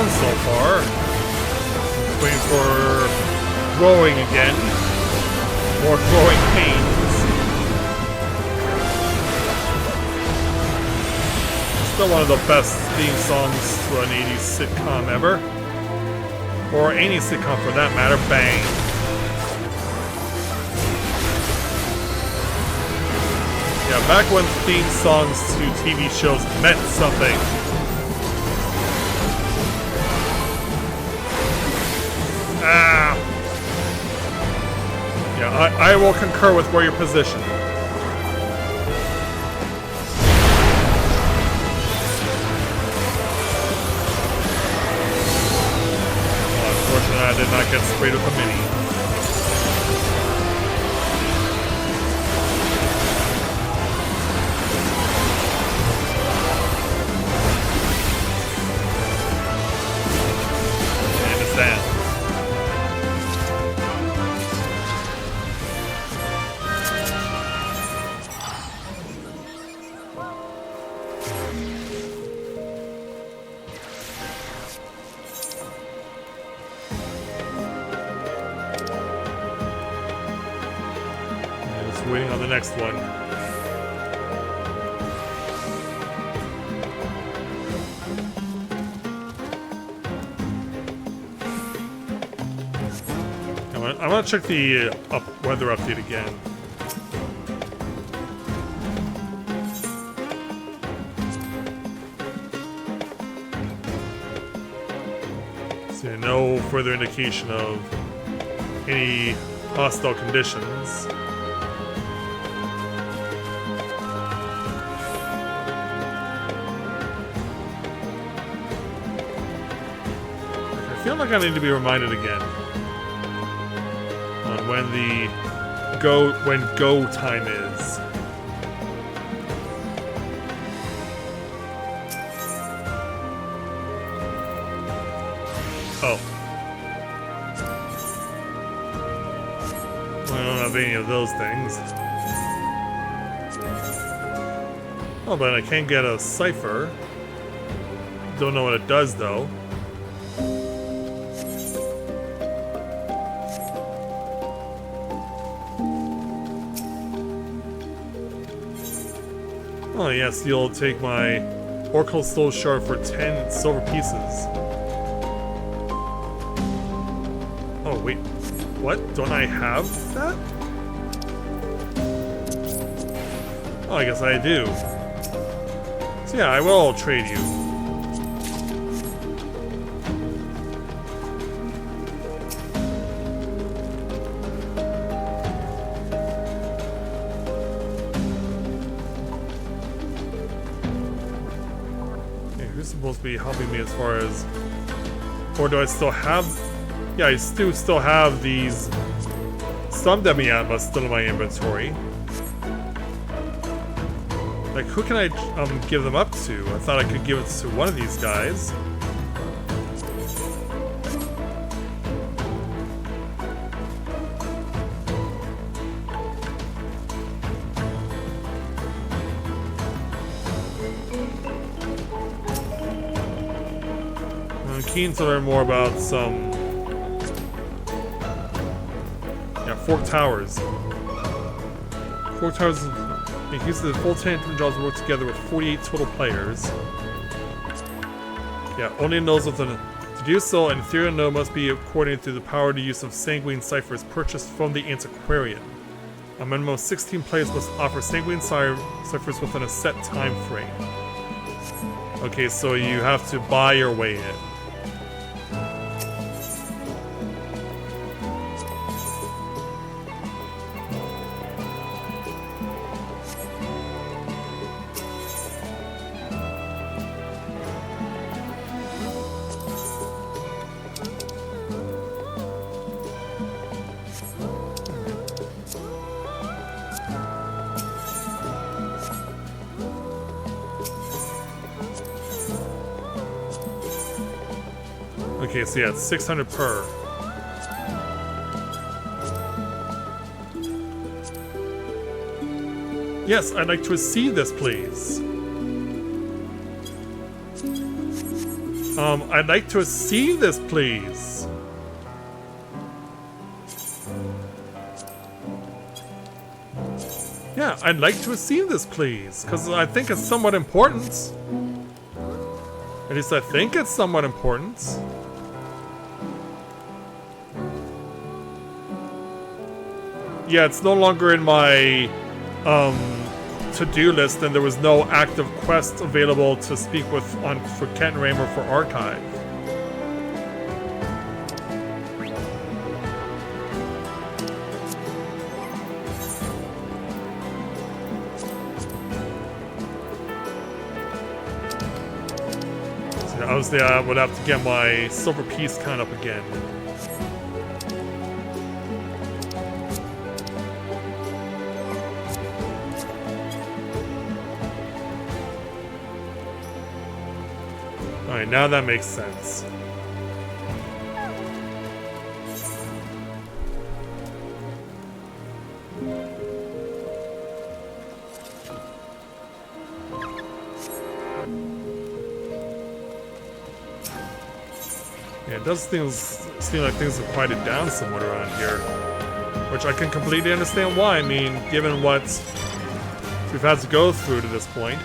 down so far. Waiting for growing again. More growing pains. Still one of the best theme songs to an 80s sitcom ever. Or any sitcom for that matter. Bang. Yeah, back when theme songs to TV shows meant something. Ah! Yeah, I will concur with where you're positioned. Well, unfortunately, I did not get sprayed with a mini. And it's down. Waiting on the next one. I want to check the weather update again. So no further indication of any hostile conditions. I feel like I need to be reminded again on when go time is. Oh. Well, I don't have any of those things. Oh, but I can get a cipher. Don't know what it does though. Oh yes, you'll take my Oracle Soul Shard for 10 silver pieces. Oh wait, what? Don't I have that? Oh, I guess I do. So yeah, I will trade you. Supposed to be helping me as far as, or do I still have? Yeah, I still have these some Demiatmas still in my inventory. Like, who can I give them up to? I thought I could give it to one of these guys. Keen to learn more about some Fork Towers. Fork Towers make use of the full 10 different jobs work together with 48 total players. Yeah, only knows what to do so, and Ethereal node must be coordinated through the power to use of Sanguine ciphers purchased from the Antiquarian. A minimum of 16 players must offer Sanguine ciphers within a set time frame. Okay, so you have to buy your way in. Okay, so yeah, it's 600 per. Yes, I'd like to receive this, please. I'd like to receive this, please. Yeah, I'd like to receive this, please, because I think it's somewhat important. At least I think it's somewhat important. Yeah, it's no longer in my to-do list, and there was no active quest available to speak with for Kent Raymer for Archive. So obviously I would have to get my silver piece count up again. Alright, now that makes sense. Yeah, it does seem like things have quieted down somewhat around here. Which I can completely understand why. I mean, given what we've had to go through to this point.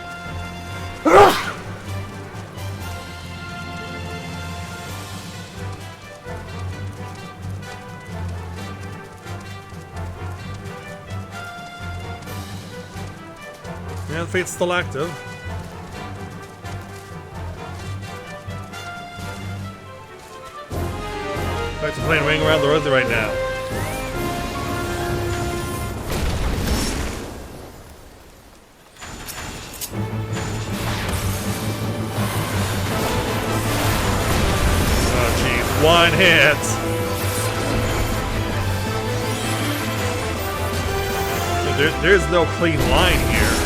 Yeah, the fate's still active. Back to playing Ring Around the Rosie right now. Oh jeez, one hit! There's no clean line here.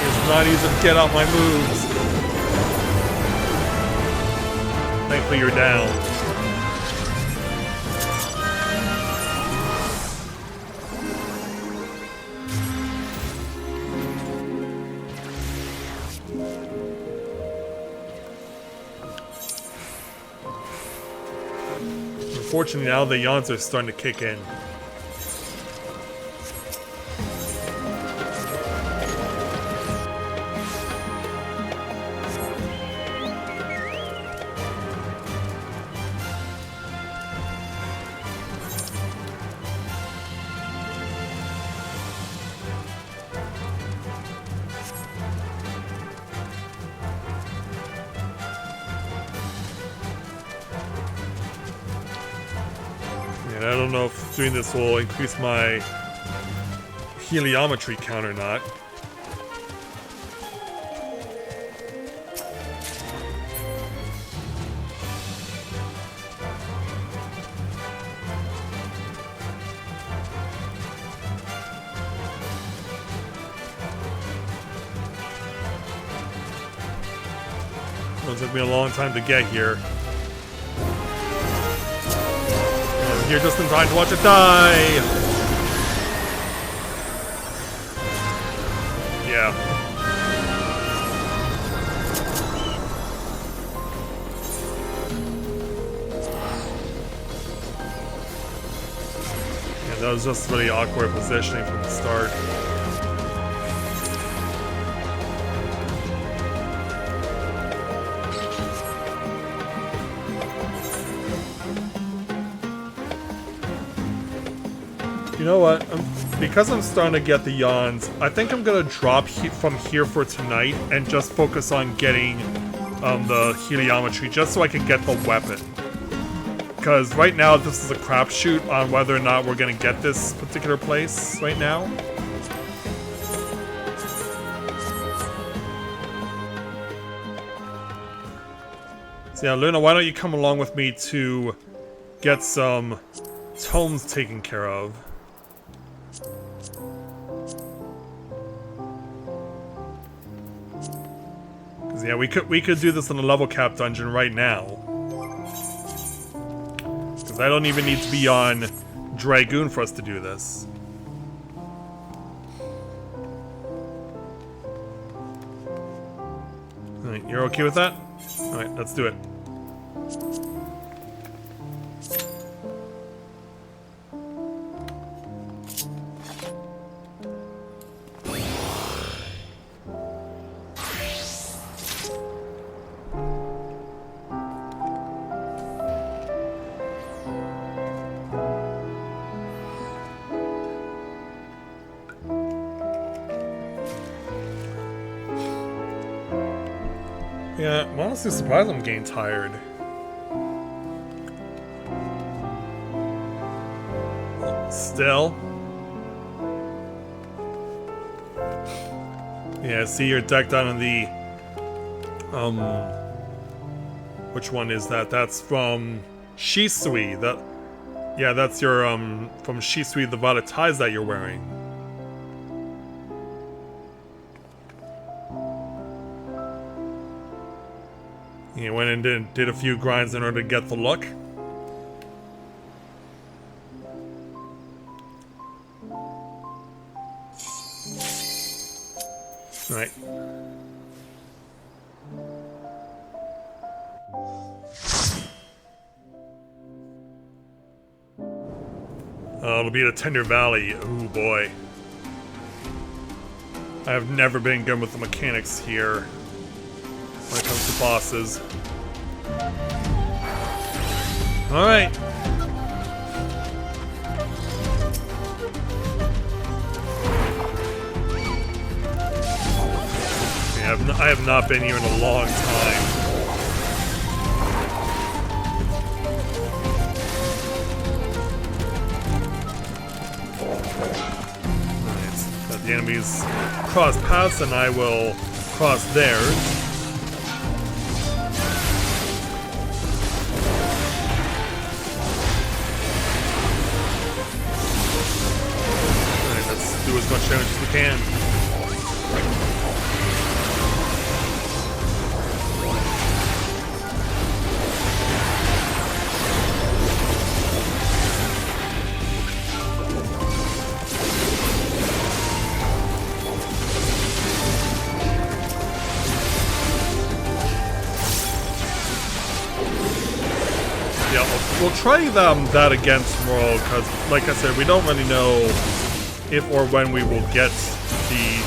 It's not easy to get out my moves. Thankfully you're down. Unfortunately now the yawns are starting to kick in. I don't know if doing this will increase my heliometry count or not. It took me a long time to get here. Here just in time to watch it die! Yeah. Yeah, that was just really awkward positioning from the start. You know what? Because I'm starting to get the yawns, I think I'm gonna drop from here for tonight and just focus on getting the heliometry just so I can get the weapon. Because right now this is a crapshoot on whether or not we're gonna get this particular place right now. So yeah, Luna, why don't you come along with me to get some tomes taken care of? Yeah, we could do this in a level cap dungeon right now. Because I don't even need to be on Dragoon for us to do this. Alright, you're okay with that? Alright, let's do it. Yeah, I'm honestly surprised I'm getting tired. Still. Yeah, see you're decked out on the which one is that? That's from Shisui. Yeah, that's your from Shisui, the violet ties that you're wearing. You went and did a few grinds in order to get the look. Right. It'll be the Tender Valley. Oh boy. I have never been good with the mechanics here when it comes to bosses. Alright. Yeah, I have not been here in a long time. Alright, let the enemies cross paths and I will cross theirs. Do as much damage as we can. Yeah, we'll try that against Moral, because, like I said, we don't really know if or when we will get the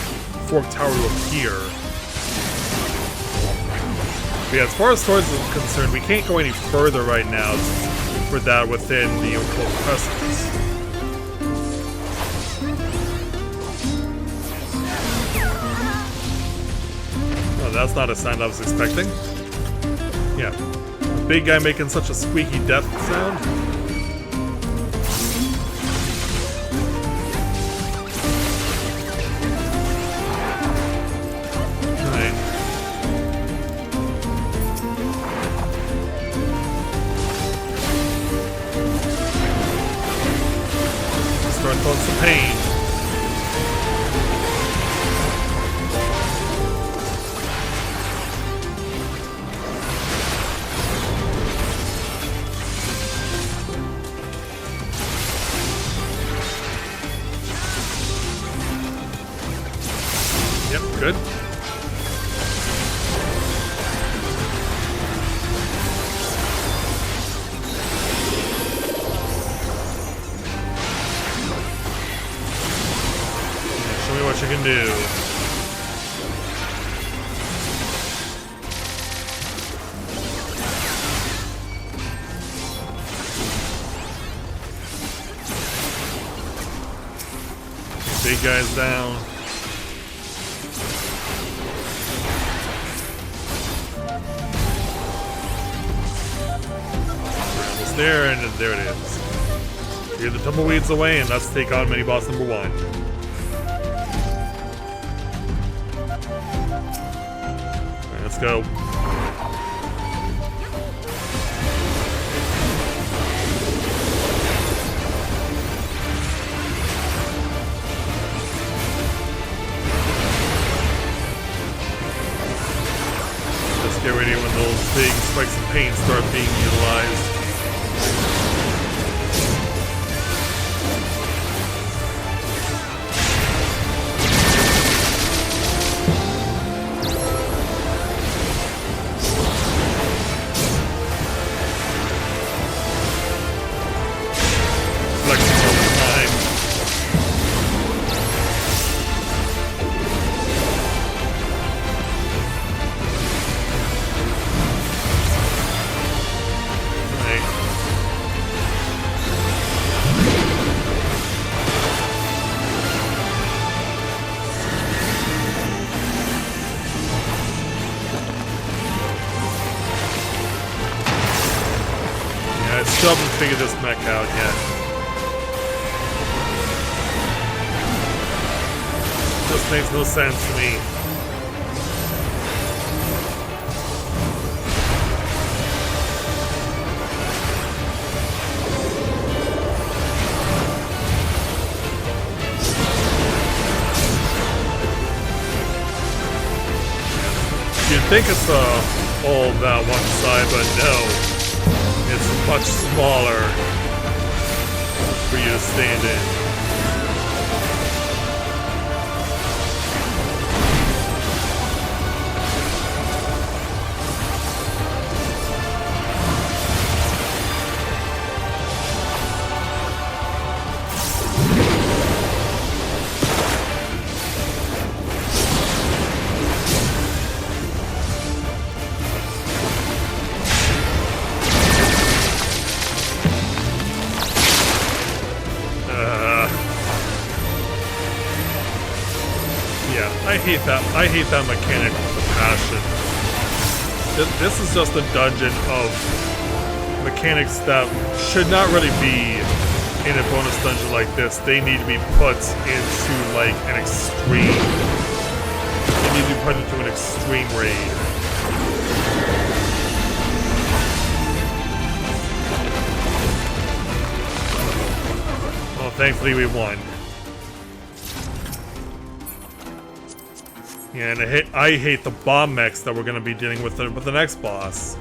Fork Tower to appear. But yeah, as far as swords is concerned, we can't go any further right now for that within the OCCULT CRESCENT. Oh, that's not a sound I was expecting. Yeah. The big guy making such a squeaky death sound. Feeling some pain. Yep, good. What you can do. Big guy's down. We're almost there, and there it is. Clear the tumbleweeds away, and let's take on mini boss number 1. Let's go. Just get ready when those big spikes of pain start being utilized. still haven't figured this mech out yet. Just makes no sense to me. You'd think it's all that one side, but no. It's much smaller for you to stand in. I hate that mechanic with a passion. This is just a dungeon of mechanics that should not really be in a bonus dungeon like this. They need to be put into like an extreme. They need to be put into an extreme raid. Well, thankfully we won. Yeah, and I hate the bomb mechs that we're going to be dealing with the next boss.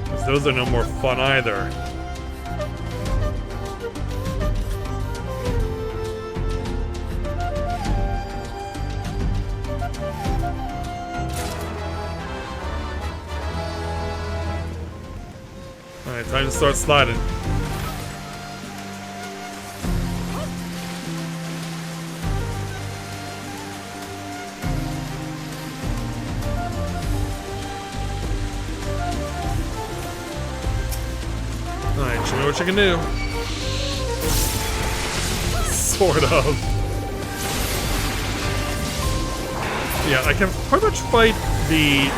Because those are no more fun either. Alright, time to start sliding. Show me what you can do. Sort of. Yeah, I can pretty much fight the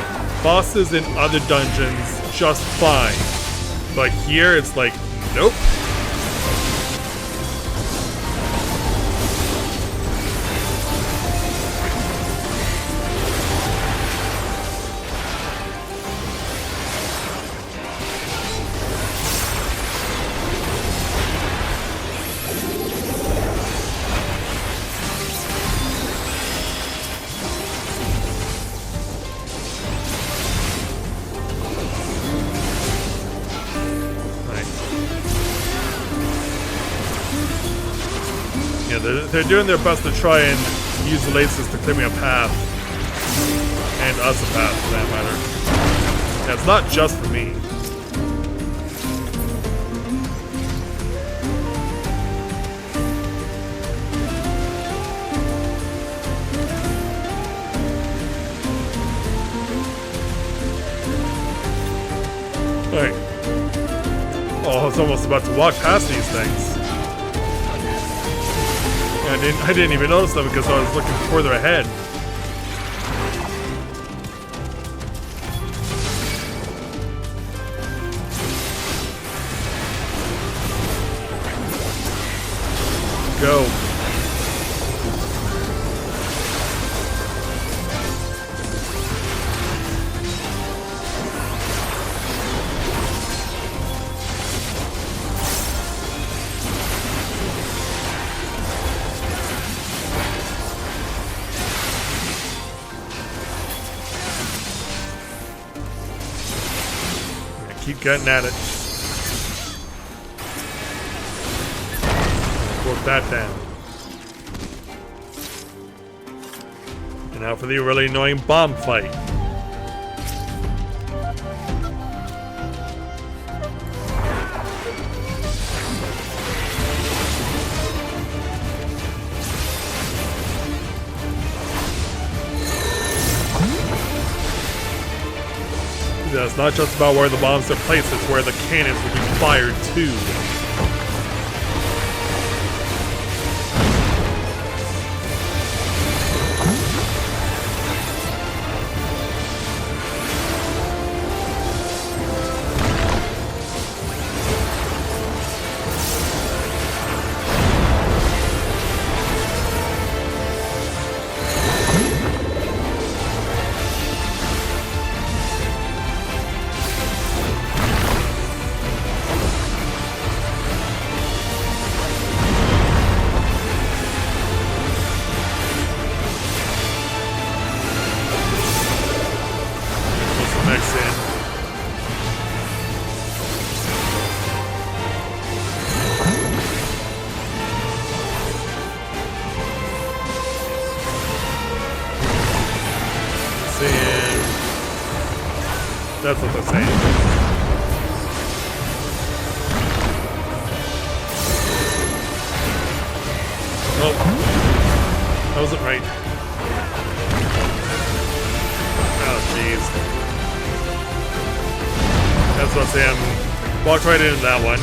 bosses in other dungeons just fine. But here it's like, nope. They're doing their best to try and use the lasers to clear me a path. And us a path, for that matter. Yeah, it's not just for me. Alright. Oh, I was almost about to walk past these things. I didn't even notice them because I was looking further ahead. Go. Keep getting at it. Work that down. And now for the really annoying bomb fight. It's not just about where the bombs are placed, it's where the cannons will be fired to. saying. That's what they're saying. Oh, that wasn't right. Oh, jeez. That's what I'm saying. Walked right into that one.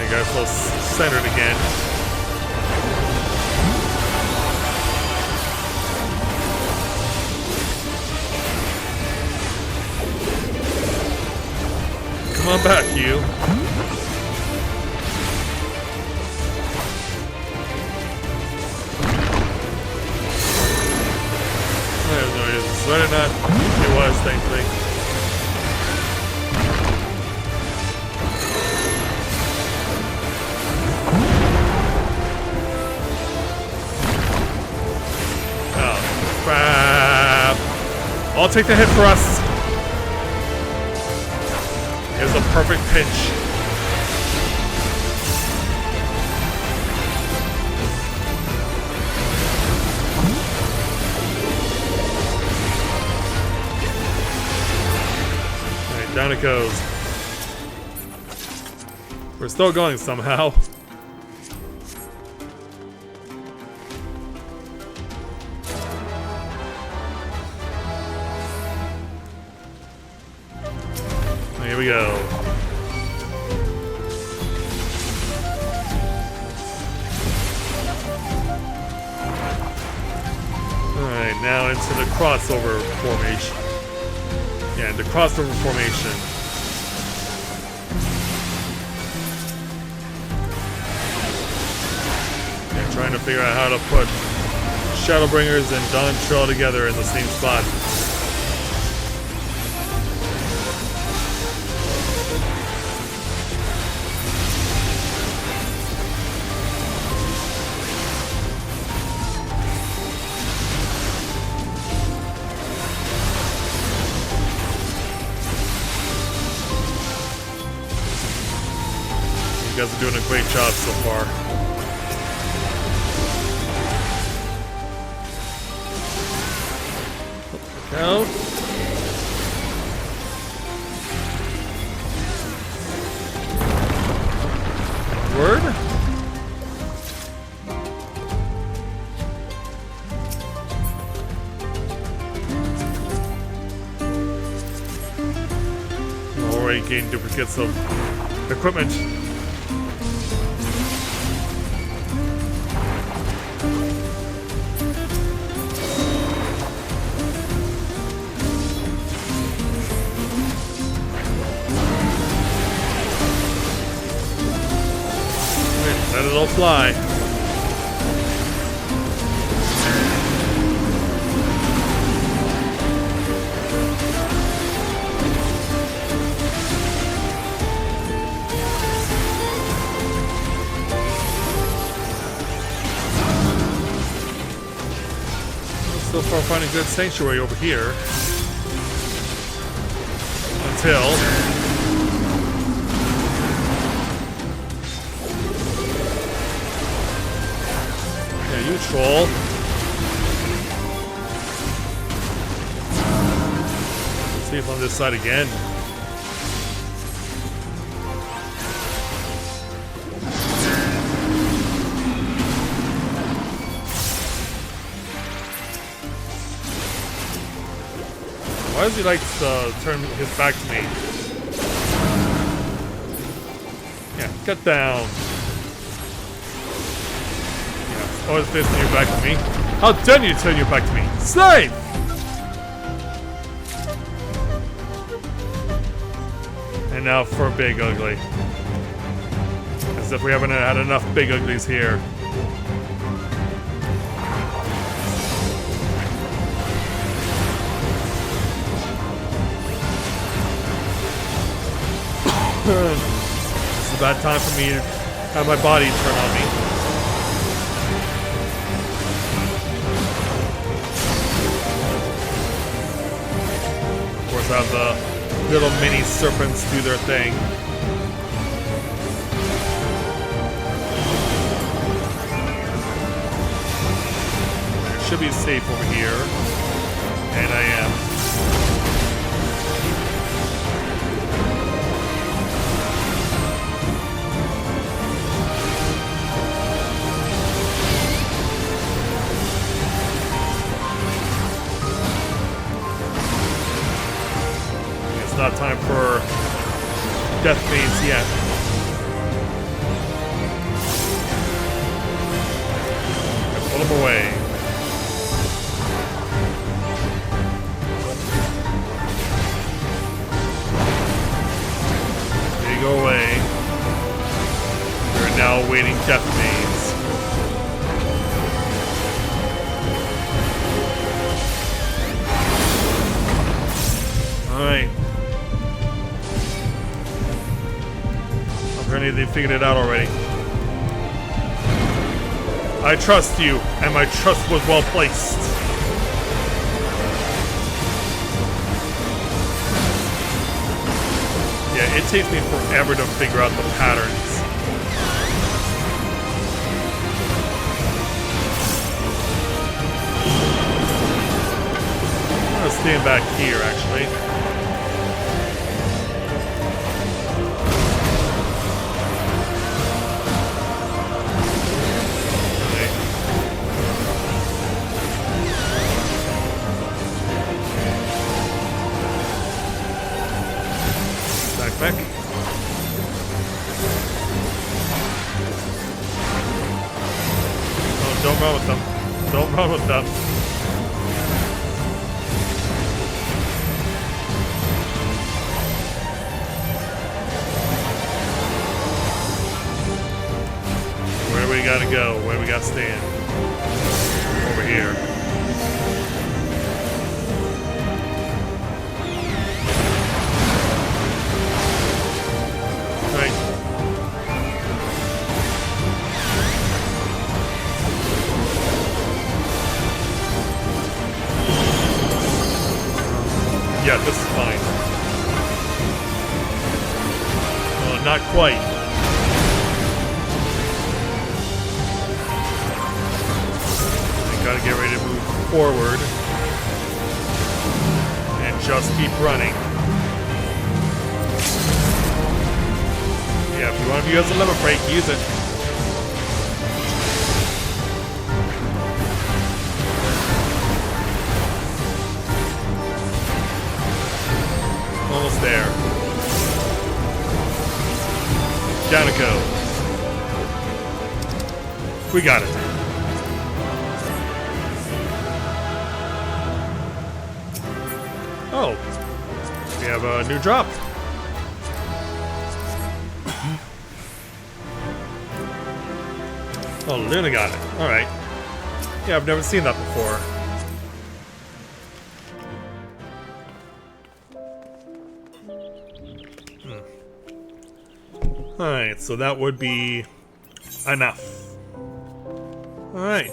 Got ourselves centered again. Come on back, you. There's no reason. Whether or not it was, thankfully. Crap. I'll take the hit for us. Here's a perfect pinch. Alright, down it goes. We're still going somehow. Here we go. Alright, now into the crossover formation. Yeah, the crossover formation. Yeah, trying to figure out how to put Shadowbringers and Dawntrail together in the same spot. You guys are doing a great job so far. Look out. Word? Already gained duplicates of equipment. Let it all fly. So far, finding good sanctuary over here. Until. You troll. Let's see if on this side again. Why does he like to turn his back to me? Yeah, get down. Always facing your back to me. How dare you turn your back to me? Slave! And now for Big Ugly. As if we haven't had enough Big Uglies here. It's a bad time for me to have my body turn on me. also have the little mini serpents do their thing. I should be safe over here. And I am. Not time for death maze yet. Pull him away. There you go away. We're now awaiting death maze. Alright. Apparently they figured it out already. I trust you, and my trust was well placed. Yeah, it takes me forever to figure out the patterns. I'm gonna stand back here, actually. Back. Oh, don't run with them. Don't run with them. Where do we gotta go? Where do we gotta stand? Over here. Yeah, this is fine. Oh, not quite. I gotta get ready to move forward. And just keep running. Yeah, if you want to use a limit break, use it. Almost there. Down it goes. We got it. Oh. We have a new drop. Oh, Luna got it. Alright. Yeah, I've never seen that before. Alright, so that would be enough. Alright.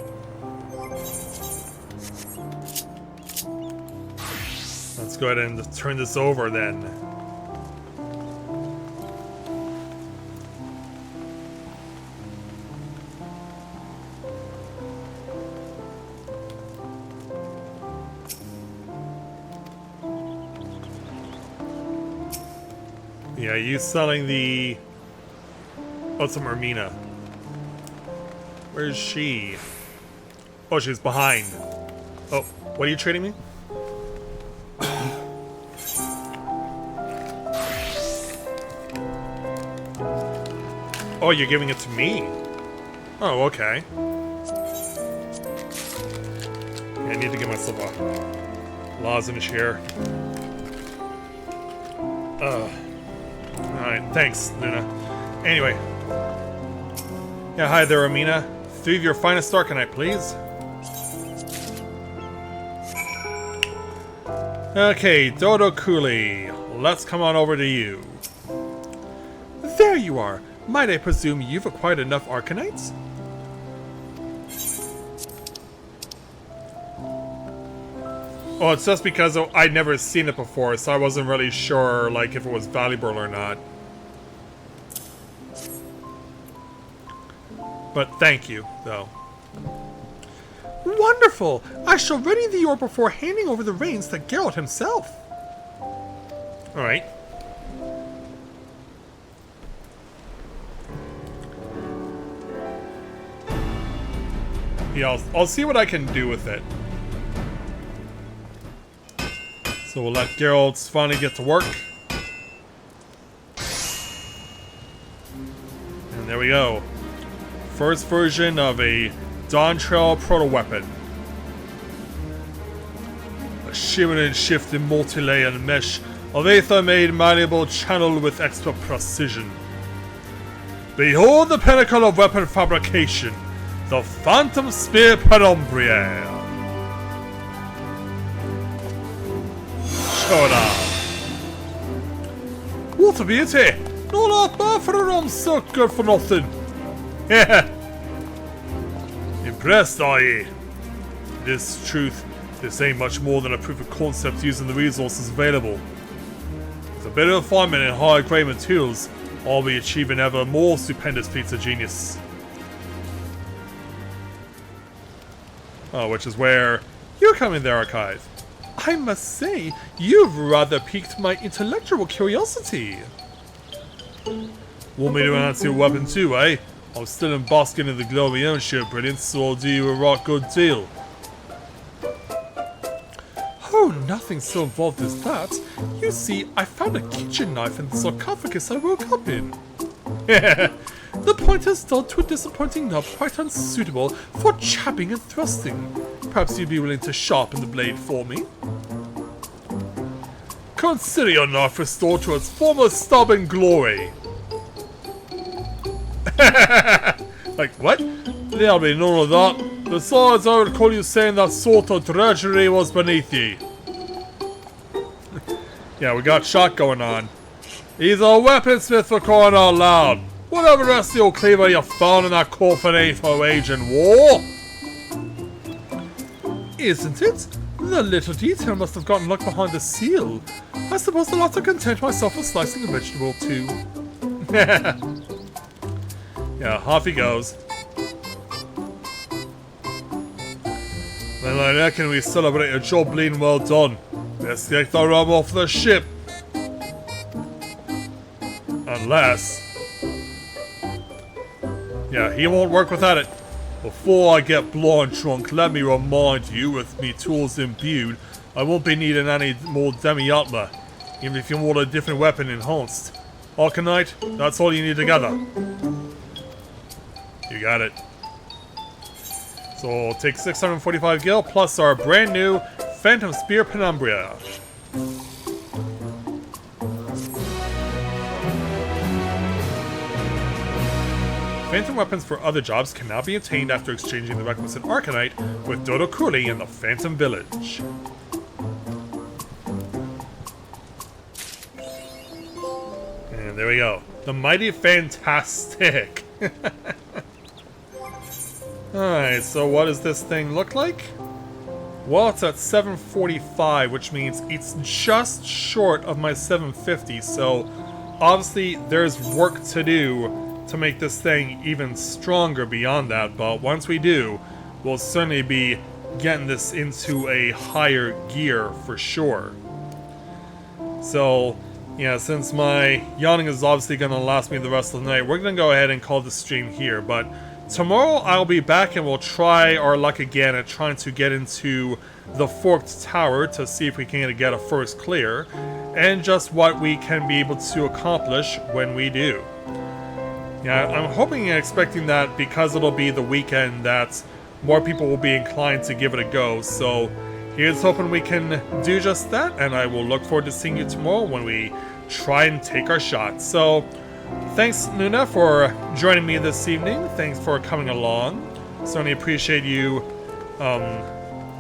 Let's go ahead and turn this over then. Yeah, you selling the... Oh, it's a Mermina. Where's she? Oh, she's behind. Oh, what are you trading me? Oh, you're giving it to me? Oh, okay. Yeah, I need to get myself a lozenge here. Alright, thanks, Luna. Anyway. Yeah, hi there, Amina. 3 of your finest Arcanite, please. Okay, Dodo Cooley. Let's come on over to you. There you are. Might I presume you've acquired enough Arcanites? Well, it's just because I'd never seen it before, so I wasn't really sure, like, if it was valuable or not. But thank you, though. Wonderful! I shall ready the orb before handing over the reins to Geralt himself. Alright. Yeah, I'll see what I can do with it. So we'll let Geralt finally get to work. And there we go. First version of a Dawntrail proto-weapon. A shimmering and shifting multi-layered mesh of aether-made malleable channel with expert precision. Behold the pinnacle of weapon fabrication, the Phantom Spear Penumbra. Shut up. What a beauty! No lot bad for a rum so good for nothing. Yeah. Impressed, are ye? This truth, this ain't much more than a proof of concept using the resources available. With a better refinement and higher grade materials, I'll be achieving ever more stupendous feats of genius. Oh, which is where you come in there, Archive. I must say, you've rather piqued my intellectual curiosity. Want me to enhance your weapon too, eh? I'm still basking in the glow of my own sheer brilliance, so I'll do you a right good deal. Oh, nothing so involved as that. You see, I found a kitchen knife in the sarcophagus I woke up in. The point is dulled to a disappointing nub quite unsuitable for chapping and thrusting. Perhaps you'd be willing to sharpen the blade for me? Consider your knife restored to its former stubborn glory. Like, what? There'll be none of that. Besides, I recall you saying that sort of drudgery was beneath ye. Yeah, we got shot going on. He's a weaponsmith for crying out loud. Whatever rest of your cleaver you found in that coffin ain't for waging war. Isn't it? The little detail must have gotten locked behind the seal. I suppose I'll have to content myself with slicing a vegetable too. Yeah, off he goes. Then I reckon we celebrate a job bleeding well done. Let's take the rum off the ship. Unless... yeah, he won't work without it. Before I get blind drunk, let me remind you, with me tools imbued, I won't be needing any more demi-atma, even if you want a different weapon enhanced. Arcanite, that's all you need to gather. You got it. So I'll take 645 gil plus our brand new Phantom Spear Penumbra. Phantom weapons for other jobs can now be obtained after exchanging the requisite Arcanite with Dodo Cooley in the Phantom Village. And there we go. The Mighty Fantastic. Alright, so what does this thing look like? Well, it's at 745, which means it's just short of my 750, so obviously there's work to do to make this thing even stronger beyond that, but once we do, we'll certainly be getting this into a higher gear for sure. So, yeah, since my yawning is obviously going to last me the rest of the night, we're going to go ahead and call the stream here, but tomorrow I'll be back and we'll try our luck again at trying to get into the Forked Tower to see if we can get a first clear, and just what we can be able to accomplish when we do. Yeah, I'm hoping and expecting that because it'll be the weekend that more people will be inclined to give it a go, so here's hoping we can do just that, and I will look forward to seeing you tomorrow when we try and take our shot. So, thanks, Luna, for joining me this evening. Thanks for coming along. Certainly appreciate you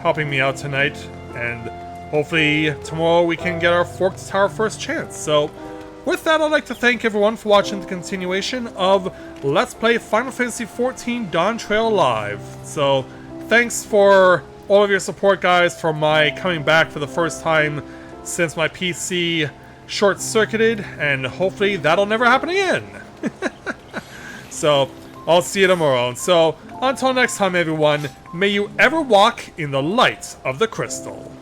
helping me out tonight, and hopefully tomorrow we can get our Forked Tower first chance. So, with that, I'd like to thank everyone for watching the continuation of Let's Play Final Fantasy XIV Dawntrail Live. So, thanks for all of your support, guys, for my coming back for the first time since my PC short-circuited, and hopefully that'll never happen again. So, I'll see you tomorrow. And so, until next time, everyone, may you ever walk in the light of the crystal.